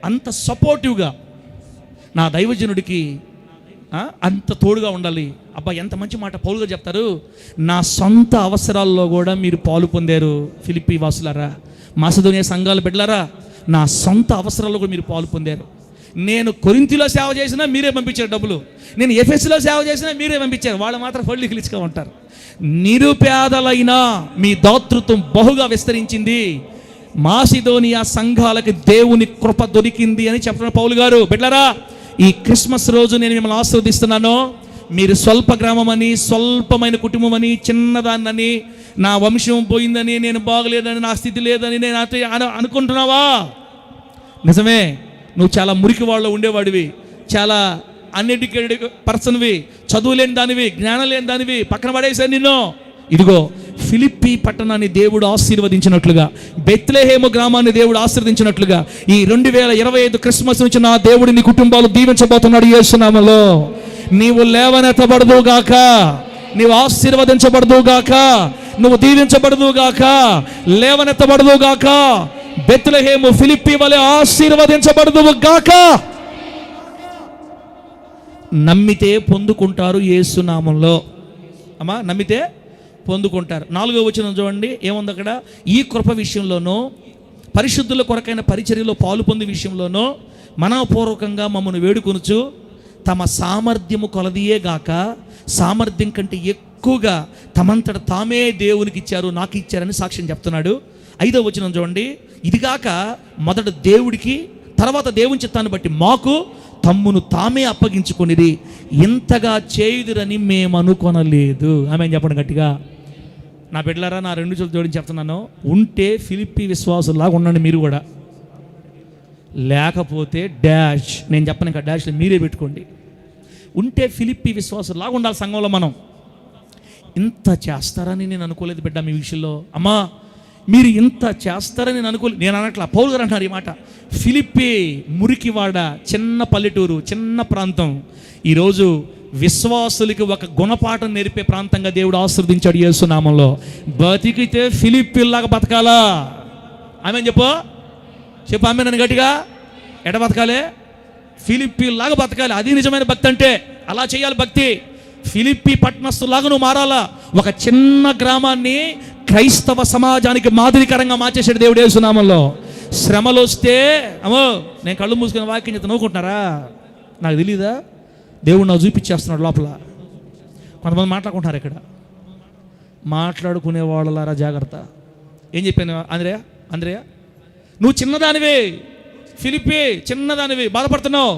S1: అంత సపోర్టివ్గా నా దైవజనుడికి అంత తోడుగా ఉండాలి. అబ్బా ఎంత మంచి మాట పౌలు గారు చెప్తారు. నా సొంత అవసరాల్లో కూడా మీరు పాలు పొందారు ఫిలిప్పీ వాసులారా, మాసిదోనియా సంఘాలు బిడ్డలారా, నా సొంత అవసరాల్లో కూడా మీరు పాలు పొందారు. నేను కొరింథీలో సేవ చేసినా మీరే పంపించారు డబ్బులు, నేను ఎఫెస్లో సేవ చేసినా మీరే పంపించారు. వాళ్ళు మాత్రం ఫళ్ళు కిలిచిగా ఉంటారు. నిరుపేదలైన మీ దాతృత్వం బహుగా విస్తరించింది. మాసిదోనియా సంఘాలకి దేవుని కృప దొరికింది అని చెప్తున్న పౌలు గారు. బిడ్డలారా, ఈ క్రిస్మస్ రోజు నేను మిమ్మల్ని ఆశీర్వదిస్తున్నాను. మీరు స్వల్ప గ్రామమని, స్వల్పమైన కుటుంబం అని, చిన్నదాన్నని, నా వంశం పోయిందని, నేను బాగలేదని, నా స్థితి లేదని నేను అనుకుంటున్నావా? నిజమే, నువ్వు చాలా మురికి వాళ్ళలో ఉండేవాడివి, చాలా అన్ఎడ్యుకేటెడ్ పర్సన్వి, చదువు లేని దానివి, జ్ఞానం లేని దానివి, పక్కన పడేసాను నిన్ను. ఇదిగో ఫిలిప్పీ పట్టణాన్ని దేవుడు ఆశీర్వదించినట్లుగా, బెత్లెహేము గ్రామాన్ని దేవుడు ఆశీర్వదించినట్లుగా ఈ 2025 క్రిస్మస్ నుంచి నా దేవుడు నీ కుటుంబాలు దీవించబోతున్నాడు యేసు నామములో. నీవు లేవనెత్తబడదుగాక, నీవు ఆశీర్వదించబడదుగాక, నువ్వు దీవించబడదుగాక, లేవనెత్తబడదుగాక. బెత్లెహేము ఫిలిప్పీ వలె ఆశీర్వదించబడదుగాక. నమ్మితే పొందుకుంటారు యేసు నామములో. అమ్మా, నమ్మితే పొందుకుంటారు. 4వ వచనం చూడండి ఏముంది అక్కడ. ఈ కృప విషయంలోనూ, పరిశుద్ధుల కొరకైన పరిచర్యలో పాలు పొందే విషయంలోనూ మనపూర్వకంగా మమ్మల్ని వేడుకొనుచు తమ సామర్థ్యము కొలదియే గాక సామర్థ్యం కంటే ఎక్కువగా తమంతట తామే దేవునికి ఇచ్చారు, నాకు ఇచ్చారని సాక్ష్యం చెప్తున్నాడు. 5వ వచనం చూడండి. ఇదిగాక మొదట దేవుడికి, తర్వాత దేవుని చిత్తాన్ని బట్టి మాకు తమ్మును తామే అప్పగించుకొనిది, ఇంతగా చేయుదురని మేము అనుకొనలేదు. ఆమె చెప్పండి గట్టిగా. నా బిడ్డలారా, నా 2 చేతులు జోడించి చెప్తున్నాను, ఉంటే ఫిలిప్పీ విశ్వాసులాగా ఉండండి మీరు కూడా, లేకపోతే డాష్. నేను చెప్పను ఇంకా, డాష్లో మీరే పెట్టుకోండి. ఉంటే ఫిలిప్పీ విశ్వాసులాగా ఉండాలి సంఘంలో. మనం ఇంత చేస్తారని నేను అనుకోలేదు బిడ్డ మీ విషయంలో. అమ్మా, మీరు ఇంత చేస్తారని నేను అనుకోలేదు. నేను అనట్లా, పౌలు గారు అంటున్నారు ఈ మాట. ఫిలిప్పీ మురికివాడ, చిన్న పల్లెటూరు, చిన్న ప్రాంతం, ఈరోజు విశ్వాసులకి ఒక గుణపాఠం నేర్పే ప్రాంతంగా దేవుడు ఆశీర్వదించాడు యేసు నామములో. బతికితే ఫిలిప్పీలాగా బతకాలా? ఆమె చెప్పు ఆమె నన్ను గట్టిగా. ఎట బతకాలి? ఫిలిప్పీలాగా బతకాలి. అది నిజమైన భక్తి అంటే. అలా చేయాలి భక్తి. ఫిలిప్పీ పట్టణస్తులాగా నువ్వు మారాలా. ఒక చిన్న గ్రామాన్ని క్రైస్తవ సమాజానికి మాదిరికరంగా మార్చేసాడు దేవుడు యేసు నామములో. శ్రమలు వస్తే అమ్మో నేను కళ్ళు మూసుకుని వాక్యం చేత నవ్వుకుంటున్నారా? నాకు తెలీదా? దేవుడు నాకు చూపించేస్తున్నాడు లోపల. కొంతమంది మాట్లాడుకుంటున్నారు ఇక్కడ. మాట్లాడుకునే వాళ్ళలారా జాగ్రత్త. ఏం చెప్పాను అంద్రయ్య నువ్వు చిన్నదానివే, ఫిలిప్పీ చిన్నదానివి, బాధపడుతున్నావు.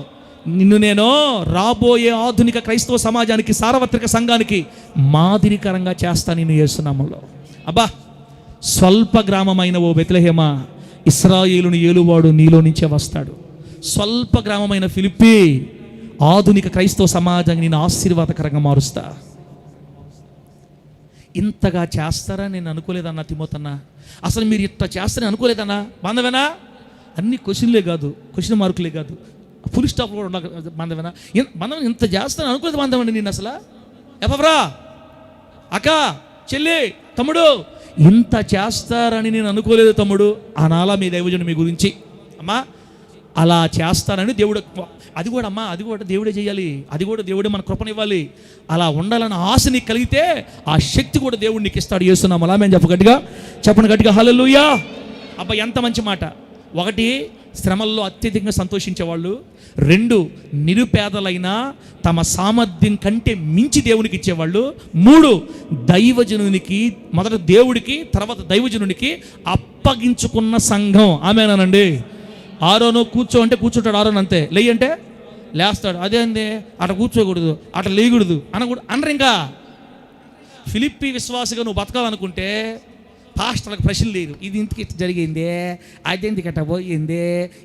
S1: నిన్ను నేను రాబోయే ఆధునిక క్రైస్తవ సమాజానికి, సార్వత్రిక సంఘానికి మాదిరికరంగా చేస్తాను నేను యేసు నామములో. అబ్బా, స్వల్ప గ్రామమైన ఓ బెత్లెహేమా, ఇశ్రాయేలుని ఏలువాడు నీలో నుంచే వస్తాడు. స్వల్ప గ్రామమైన ఫిలిప్పీ, ఆధునిక క్రైస్తవ సమాజాన్ని నేను ఆశీర్వాదకరంగా మారుస్తా. ఇంతగా చేస్తారా నేను అనుకోలేదన్నా తిమోతన్నా. అసలు మీరు ఇంత చేస్తారని అనుకోలేదన్నా. బాంధవేనా? అన్ని క్వశ్చన్లే కాదు, క్వశ్చన్ మార్కులే కాదు, ఫుల్ స్టాప్ కూడా ఉండాలి. బాంధవేనా? బాంధవన్ ఇంత చేస్తారని అనుకోలేదు బాంధవండి నేను అసలు. ఎపవరా అక్క, చెల్లి, తమ్ముడు, ఇంత చేస్తారని నేను అనుకోలేదు తమ్ముడు అనాలా మీ దైవజనుడు మీ గురించి. అమ్మా అలా చేస్తారని దేవుడు, అది కూడా అమ్మా, అది కూడా దేవుడే చేయాలి, అది కూడా దేవుడే మన కృపనివ్వాలి. అలా ఉండాలన్న ఆశ నీకు కలిగితే ఆ శక్తి కూడా దేవుడు నీకు ఇస్తాడు. చేస్తున్నాం అలా మేము చెప్పండి గట్టిగా హల్లెలూయా. అబ్బా ఎంత మంచి మాట. ఒకటి, శ్రమల్లో అత్యధికంగా సంతోషించేవాళ్ళు. 2, నిరుపేదలైన తమ సామర్థ్యం కంటే మించి దేవునికి ఇచ్చేవాళ్ళు. 3, దైవజనునికి, మొదట దేవుడికి, తర్వాత దైవజనునికి అప్పగించుకున్న సంఘం. ఆమేనండి. ఆరోను కూర్చో అంటే కూర్చుంటాడు, ఆరోను అంతే. లేయి అంటే లేస్తాడు. అదే అండి, అట కూర్చోకూడదు, అట లేయకూడదు అనరు. ఇంకా ఫిలిప్పీ విశ్వాసగా నువ్వు బతకాలనుకుంటే పాస్టర్లకు ప్రశ్నలు లేరు. ఇది ఇంటికి ఇట్లా జరిగింది, అదెందుకు అట్ట పోయింది,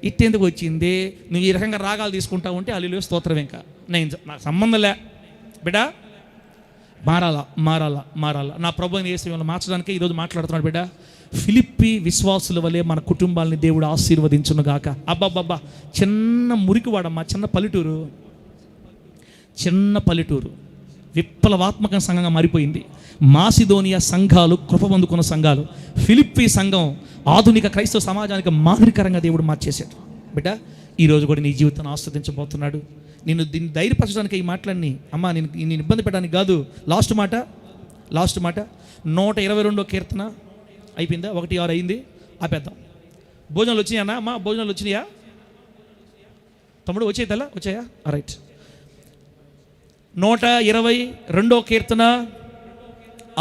S1: ఇట్టెందుకు వచ్చింది, నువ్వు ఈ రకంగా రాగాలు తీసుకుంటా ఉంటే హల్లెలూయా స్తోత్రం. ఇంకా నాకు సంబంధంలే బిడ్డ. మారాలా. నా ప్రభువుని యేసు మార్చడానికి ఈరోజు మాట్లాడుతున్నాడు బిడ్డ. ఫిలిప్పీ విశ్వాసుల వలె మన కుటుంబాలని దేవుడు ఆశీర్వదించును గాక. అబ్బాబ్బా, చిన్న మురికివాడమ్మా, చిన్న పల్లెటూరు విప్లవాత్మక సంఘంగా మారిపోయింది. మాసిదోనియా సంఘాలు కృప పొందుకున్న సంఘాలు. ఫిలిప్పీ సంఘం ఆధునిక క్రైస్తవ సమాజానికి మాదిరికరంగా దేవుడు మార్చేశాడు. బిడ్డ, ఈరోజు కూడా నీ జీవితాన్ని ఆస్వాదించబోతున్నాడు. నేను దీన్ని ధైర్యపరచడానికి ఈ మాటలన్నీ అమ్మా నేను ఇబ్బంది పెట్టడానికి కాదు. లాస్ట్ మాట 122వ కీర్తన అయిపోయిందా? 1:6 అయింది, ఆపేద్దాం. భోజనాలు వచ్చినాయా అమ్మా? భోజనాలు వచ్చినాయా తమ్ముడు? వచ్చాయి తెల్ల వచ్చాయా? రైట్. 122వ కీర్తన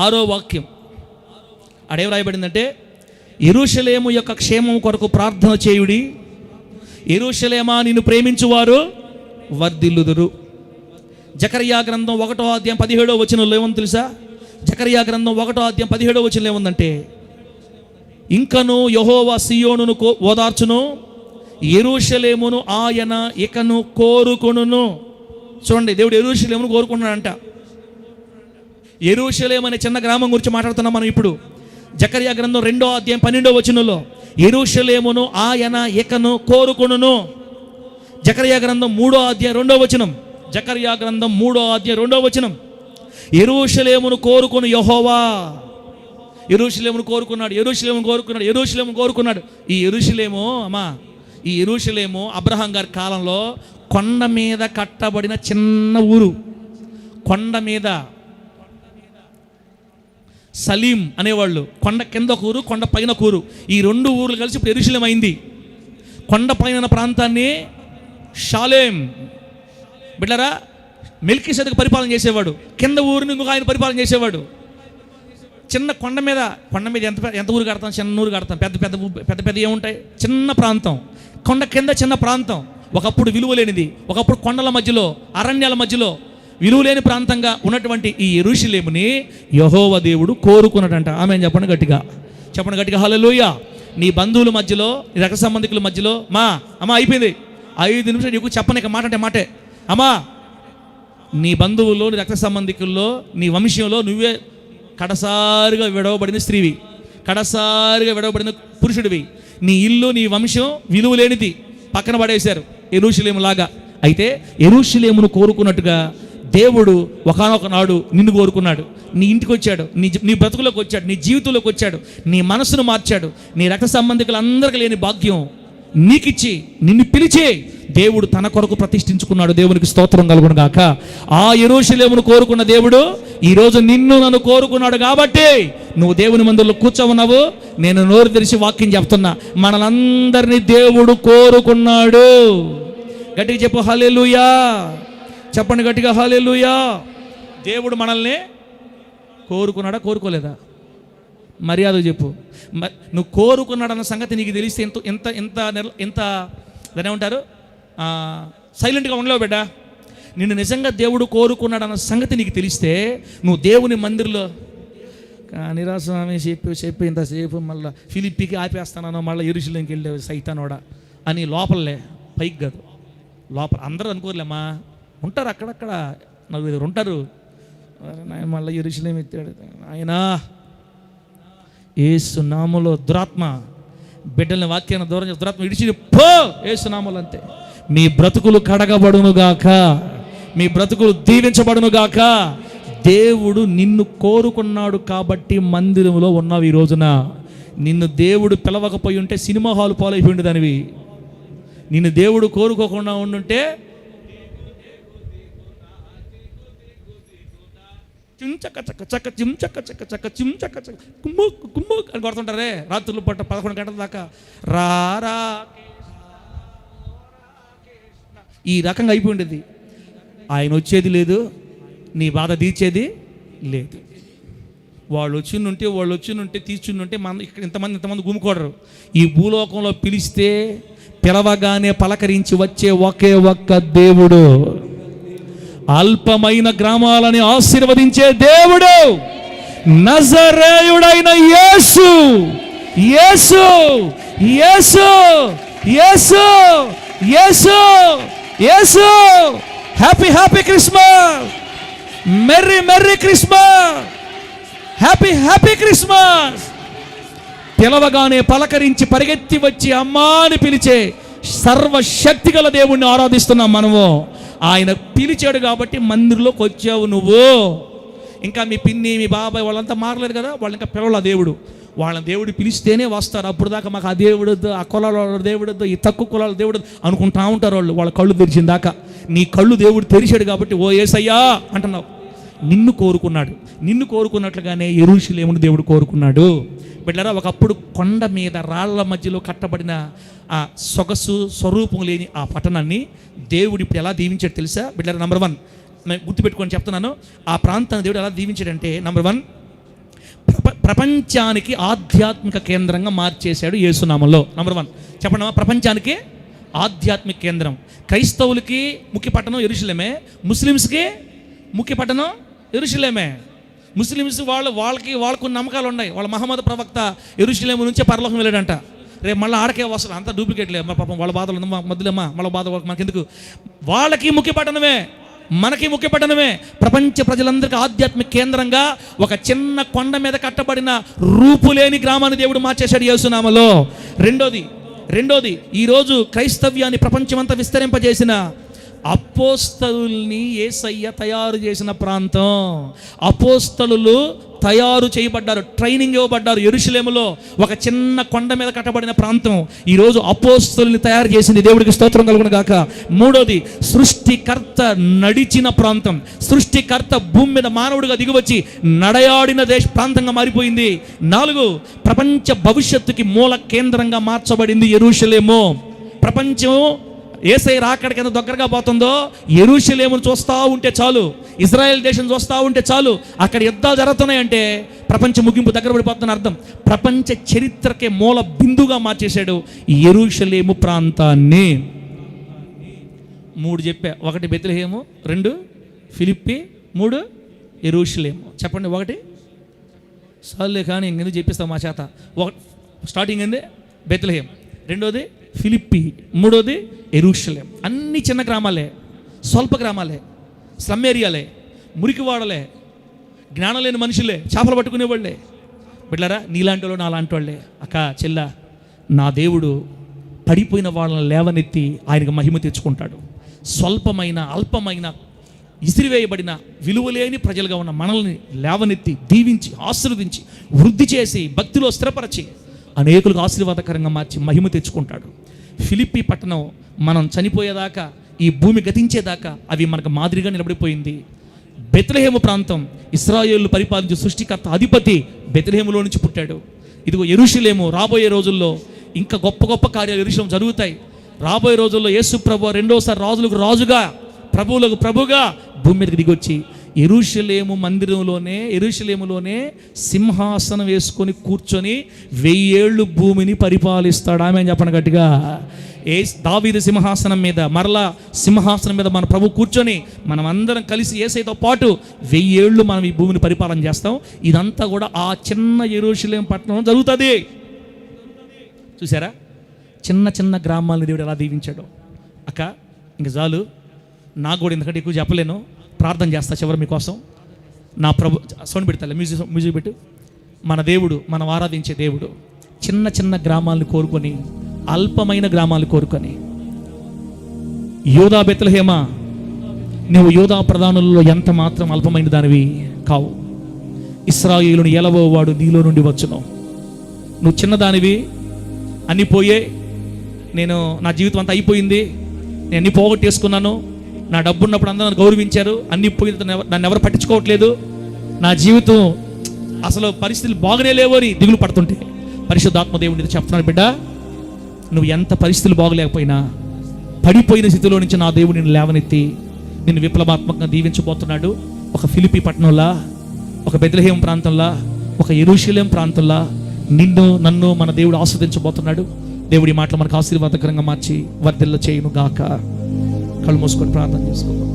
S1: 6వ వాక్యం. అడేం రాయబడిందంటే, యెరూషలేము యొక్క క్షేమం కొరకు ప్రార్థన చేయుడి, యెరూషలేమా నిన్ను ప్రేమించువారు వర్ధిల్లుదురు. జకర్యా గ్రంథం 1వ అధ్యాయం 17వ వచనంలో ఏముంది తెలుసా? జకర్యా గ్రంథం 1వ అధ్యాయం 17వ వచనంలో ఏముందంటే, ఇంకను యెహోవా సియోనును ఓదార్చును, యెరూషలేమును ఆయన ఇకను కోరుకొనును. చూడండి, దేవుడు యెరూషలేమును కోరుకున్నాడంట. యెరూషలేము అనే చిన్న గ్రామం గురించి మాట్లాడుతున్నాం మనం ఇప్పుడు. జకర్యా గ్రంథం 2వ అధ్యాయం 12వ వచనంలో యెరూషలేమును ఆయన ఇకను కోరుకొనును. జకర్యా గ్రంథం 3వ అధ్యాయం 2వ వచనం. జకర్యా గ్రంథం 3వ అధ్యాయం 2వ వచనం. యెరూషలేమును కోరుకొను యెహోవా. యెరూషలేమును కోరుకున్నాడు. ఈ యెరూషలేము అమ్మా, ఈ యెరూషలేము అబ్రహాం గారి కాలంలో కొండ మీద కట్టబడిన చిన్న ఊరు. కొండ మీద సలీం అనేవాళ్ళు. కొండ కింద ఒక ఊరు, కొండ పైన ఒక ఊరు. ఈ 2 ఊర్లు కలిసి ఇప్పుడు యెరూషలేం అయింది. కొండ పైన ప్రాంతాన్ని షాలేం బిడ్డరా మెల్కీసెదెకు పరిపాలన చేసేవాడు. కింద ఊరిని ఇంకొక ఆయన పరిపాలన చేసేవాడు. చిన్న కొండ మీద ఎంత ఊరు కడతాం? చిన్న ఊరు కడతాం. పెద్ద ఏముంటాయి? చిన్న ప్రాంతం. కొండ కింద చిన్న ప్రాంతం. ఒకప్పుడు విలువలేనిది, ఒకప్పుడు కొండల మధ్యలో, అరణ్యాల మధ్యలో విలువలేని ప్రాంతంగా ఉన్నటువంటి ఈ యెరూషలేముని యెహోవా దేవుడు కోరుకున్నాడంట. ఆమేన్ చెప్పండి గట్టిగా హల్లెలూయా. నీ బంధువుల మధ్యలో, నీ రక్త సంబంధికుల మధ్యలో అమ్మ అయిపోయింది 5 నిమిషాలు నీకు చెప్పనిక మాట అంటే మాటే. అమ్మా, నీ బంధువుల్లో, నీ రక్త సంబంధికుల్లో, నీ వంశంలో నువ్వే కడసారిగా విడవబడిన స్త్రీవి, కడసారిగా విడవబడిన పురుషుడివి. నీ ఇల్లు, నీ వంశం విలువలేనిది, పక్కన పడేశారు యెరూషలేము లాగా. అయితే యెరూషలేమును కోరుకున్నట్టుగా దేవుడు ఒకానొక నాడు నిన్ను కోరుకున్నాడు. నీ ఇంటికి వచ్చాడు, నీ బ్రతుకులోకి వచ్చాడు, నీ జీవితంలోకి వచ్చాడు, నీ మనసును మార్చాడు. నీ రక్త సంబంధికులందరికీ లేని భాగ్యం నీకిచ్చి నిన్ను పిలిచి దేవుడు తన కొరకు ప్రతిష్ఠించుకున్నాడు. దేవునికి స్తోత్రం కలుగును గాక. ఆ యెరూషలేమును కోరుకున్న దేవుడు ఈరోజు నిన్ను నన్ను కోరుకున్నాడు కాబట్టి నువ్వు దేవుని మందిరంలో కూర్చోవున్నావు. నేను నోరు తెరిచి వాక్యం చెప్తున్నా, మనలందరినీ దేవుడు కోరుకున్నాడు. గట్టిగా చెప్పు హల్లెలూయా. చెప్పండి గట్టిగా హల్లెలూయా. దేవుడు మనల్ని కోరుకున్నాడా కోరుకోలేదా? మర్యాద చెప్పు. నువ్వు కోరుకున్నాడన్న సంగతి నీకు తెలిస్తే ఎంత ఎంత ఎంత దాన్ని ఏమంటారు, సైలెంట్గా ఉండలేవు బిడ్డ. నిన్ను నిజంగా దేవుడు కోరుకున్నాడన్న సంగతి నీకు తెలిస్తే నువ్వు దేవుని మందిరంలో కానీరా స్వామి చెప్పి ఇంతసేపు మళ్ళీ ఫిలిప్పీకి ఆపేస్తానో మళ్ళీ యెరూషలేముకి వెళ్ళే సైతానోడా అని లోపలే, పైకి కాదు లోపల. అందరూ అనుకోలేమ్మా, ఉంటారు అక్కడక్కడ 4-5 ఉంటారు. మళ్ళీ యెరూషలేము ఎత్తాడు ఆయనా. యేసు నామములో దురాత్మ బిడ్డల్ని వాక్యాన్ని దూరం చేసి దురాత్మ ఇడిచి పో యేసు నామములో. అంతే. మీ బ్రతుకులు కడగబడునుగాక, మీ బ్రతుకులు దీవించబడునుగాక. దేవుడు నిన్ను కోరుకున్నాడు కాబట్టి మందిరంలో ఉన్నావు. ఈ రోజున నిన్ను దేవుడు పిలవకపోయి ఉంటే సినిమా హాల్ పాలైపోయి ఉండేదానివి. నిన్ను దేవుడు కోరుకోకుండా ఉండుంటే చించక్క చక్క చక్క చించక్క చక్క చక్క చించక్క చక్క కుమ్ము కుమ్ము అని కొడుతుంటారే రాత్రులు పట్ట 11 గంటల దాకా. రారా ఈ రకంగా అయిపోయి ఉండేది. ఆయన వచ్చేది లేదు, నీ బాధ తీర్చేది లేదు. వాళ్ళు వచ్చినుంటే తీర్చుంటే మన ఇక్కడ ఇంతమంది గుమ్ముకోడరు. ఈ భూలోకంలో పిలిస్తే పిలవగానే పలకరించి వచ్చే ఒకే ఒక్క దేవుడు, అల్పమైన గ్రామాలని ఆశీర్వదించే దేవుడు, నజరేయుడైన యేసు. యేసు యేసు యేసు యేసు యేసు. Happy happy Christmas, merry merry Christmas, happy happy Christmas. పిలవగానే పలకరించి పరిగెత్తి వచ్చి అమ్మా అని పిలిచే సర్వశక్తి గల దేవుణ్ణి ఆరాధిస్తున్నాం మనము. ఆయన పిలిచాడు కాబట్టి మందిరంలోకి వచ్చావు నువ్వు. ఇంకా మీ పిన్ని మీ బాబాయ్ వాళ్ళంతా మారలేదు కదా, వాళ్ళు ఇంకా పిలవల దేవుడు. వాళ్ళ దేవుడు పిలిస్తేనే వస్తారు. అప్పుడు దాకా మాకు ఆ దేవుడు వద్దు, ఆ కులాల దేవుడు వద్దు, ఈ తక్కువ కులాల దేవుడు అనుకుంటా ఉంటారు వాళ్ళు. వాళ్ళ కళ్ళు తెరిచిన దాకా నీ కళ్ళు దేవుడు తెరిచాడు కాబట్టి ఓ యేసయ్యా అంటున్నావు. నిన్ను కోరుకున్నాడు. నిన్ను కోరుకున్నట్లుగానే యెరూషలేమును దేవుడు కోరుకున్నాడు. బిడ్డలారా, ఒకప్పుడు కొండ మీద రాళ్ల మధ్యలో కట్టబడిన ఆ సొగసు స్వరూపం లేని ఆ పట్టణాన్ని దేవుడు ఇప్పుడు ఎలా దీవించాడు తెలుసా బిడ్డలారా? నంబర్ 1 నేను గుర్తుపెట్టుకొని చెప్తున్నాను. ఆ ప్రాంతాన్ని దేవుడు ఎలా దీవించాడంటే, నంబర్ 1 ప్రపంచానికి ఆధ్యాత్మిక కేంద్రంగా మార్చేశాడు యేసునామంలో. నంబర్ 1 చెప్పండి. ప్రపంచానికి ఆధ్యాత్మిక కేంద్రం. క్రైస్తవులకి ముఖ్య పట్టణం యెరూషలేమే, ముస్లిమ్స్కి ముఖ్య పట్టణం యెరూషలేమే. ముస్లిమ్స్ వాళ్ళకు నమ్మకాలు ఉన్నాయి. వాళ్ళ మహమ్మద్ ప్రవక్త యెరూషలేము నుంచే పరలోకం వెళ్ళాడంట. రేపు మళ్ళీ ఆడకే వస్తారు, అంతా డూప్లికేట్లే. మా పాపం వాళ్ళ బాధలు మధ్యలేమా, మళ్ళీ బాధ మనకెందుకు. వాళ్ళకి ముఖ్య పట్టణమే, మనకి ముఖ్య పట్టణమే. ప్రపంచ ప్రజలందరికీ ఆధ్యాత్మిక కేంద్రంగా ఒక చిన్న కొండ మీద కట్టబడిన రూపులేని గ్రామాన్ని దేవుడు మార్చేశాడు యేసునామలో. రెండోది ఈరోజు క్రైస్తవ్యాన్ని ప్రపంచమంతా విస్తరింపజేసిన అపోస్తలుల్ని యేసయ్య తయారు చేసిన ప్రాంతం. అపోస్తలులు తయారు చేయబడ్డారు, ట్రైనింగ్ ఇవ్వబడ్డారు యెరూషలేములో, ఒక చిన్న కొండ మీద కట్టబడిన ప్రాంతం. ఈరోజు అపోస్తలుల్ని తయారు చేసింది. దేవుడికి స్తోత్రం కలుగును గాక. మూడోది, సృష్టికర్త నడిచిన ప్రాంతం. సృష్టికర్త భూమి మీద మానవుడిగా దిగివచ్చి నడయాడిన ప్రాంతంగా మారిపోయింది. 4, ప్రపంచ భవిష్యత్తుకి మూల కేంద్రంగా మార్చబడింది యెరూషలేము. ప్రపంచం యేసయ్య రాకడికి ఎంత దగ్గరగా పోతుందో యెరూషలేమును చూస్తూ ఉంటే చాలు, ఇజ్రాయెల్ దేశం చూస్తూ ఉంటే చాలు, అక్కడ యుద్ధాలు జరుగుతున్నాయంటే ప్రపంచ ముగింపు దగ్గర పడిపోతుందని అర్థం. ప్రపంచ చరిత్రకే మూల బిందుగా మార్చేశాడు యెరూషలేము ప్రాంతాన్ని. 3 చెప్పా. 1 బెత్లెహేము, 2 ఫిలిప్పి, 3 యెరూషలేము. చెప్పండి. 1 సార్లే కానీ ఇంకెందుకు చెప్పిస్తాం మా చేత. స్టార్టింగ్ ఏంది బెత్లెహేం, 2ది ఫిలిప్పి, 3ది యెరూషలేం. అన్ని చిన్న గ్రామాలే, స్వల్ప గ్రామాలే, స్లమ్ ఏరియాలే, మురికివాడలే, జ్ఞానం లేని మనుషులే, చేపలు పట్టుకునేవాళ్ళే. బిడ్డలారా, నీలాంటి వాళ్ళు నాలాంటి వాళ్ళే. అక్క చెల్ల, నా దేవుడు పడిపోయిన వాళ్ళని లేవనెత్తి ఆయనకు మహిమ తెచ్చుకుంటాడు. స్వల్పమైన అల్పమైన ఇసిరివేయబడిన విలువలేని ప్రజలుగా ఉన్న మనల్ని లేవనెత్తి దీవించి ఆశీర్వదించి వృద్ధి చేసి భక్తిలో స్థిరపరచి అనేకులకు ఆశీర్వాదకరంగా మార్చి మహిమ తెచ్చుకుంటాడు. ఫిలిప్పీ పట్టణం మనం చనిపోయేదాకా, ఈ భూమి గతించేదాకా అవి మనకు మాదిరిగా నిలబడిపోయింది. బెత్లెహేము ప్రాంతం, ఇశ్రాయేలు పరిపాలించే సృష్టికర్త అధిపతి బెత్లెహేములో నుంచి పుట్టాడు. ఇదిగో యెరూషలేము రాబోయే రోజుల్లో ఇంకా గొప్ప గొప్ప కార్యాలు యెరూషలేము జరుగుతాయి. రాబోయే రోజుల్లో యేసు ప్రభు రెండోసారి రాజులకు రాజుగా, ప్రభువులకు ప్రభుగా భూమి మీదకి దిగొచ్చి యెరూషలేములోనే సింహాసనం వేసుకొని కూర్చొని 1000 ఏళ్ళు భూమిని పరిపాలిస్తాడు. ఆమె చెప్పను గట్టిగా. దావీదు సింహాసనం మీద, మరలా సింహాసనం మీద మన ప్రభు కూర్చొని మనం అందరం కలిసి యేసయ్యతో పాటు 1000 ఏళ్ళు మనం ఈ భూమిని పరిపాలన చేస్తాం. ఇదంతా కూడా ఆ చిన్న యెరూషలేము పట్టణంలో జరుగుతుంది. చూసారా, చిన్న చిన్న గ్రామాలను దేవుడు ఎలా దీవించాడు. అక్క ఇంక చాలు, నాకు కూడా ఎందుకంటే ఎక్కువ చెప్పలేను, ప్రార్థన చేస్తా చివరి మీకోసం. నా ప్రభు సౌండ్ పెడతా, మ్యూజిక్ పెట్టు. మన దేవుడు, మనం ఆరాధించే దేవుడు చిన్న చిన్న గ్రామాలను కోరుకొని, అల్పమైన గ్రామాలు కోరుకొని, యోధా బెత్లెహేమా, నువ్వు యోధా ప్రధానులలో ఎంత మాత్రం అల్పమైన దానివి కావు. ఇశ్రాయేలును ఎలవోవాడు నీలో నుండి వచ్చును. నువ్వు చిన్నదానివి, అన్నీ పోయే, నేను నా జీవితం అంతా అయిపోయింది, నేను అన్నీ పోగొట్టేసుకున్నాను, నా డబ్బు ఉన్నప్పుడు అందరూ నన్ను గౌరవించారు, అన్నీ పోయిన నన్ను ఎవరు పట్టించుకోవట్లేదు, నా జీవితం అసలు పరిస్థితులు బాగానే లేవు అని దిగులు పడుతుంటే పరిశుద్ధాత్మ దేవుడిని చెప్తున్నాను, బిడ్డ నువ్వు ఎంత పరిస్థితులు బాగలేకపోయినా పడిపోయిన స్థితిలో నుంచి నా దేవుడు నిన్ను లేవనెత్తి నిన్ను విప్లవాత్మకంగా దీవించబోతున్నాడు. ఒక ఫిలిప్పీ పట్టణంలా, ఒక బెత్లెహేము ప్రాంతంలా, ఒక యెరూషలేము ప్రాంతంలా నిన్ను నన్ను మన దేవుడు ఆస్వాదించబోతున్నాడు. దేవుడి మాటలు మనకు ఆశీర్వాదకరంగా మార్చి వర్ధిల్ల చేయును గాక. కళ్ళు మూసుకొని ప్రార్థన చేసుకుందాం.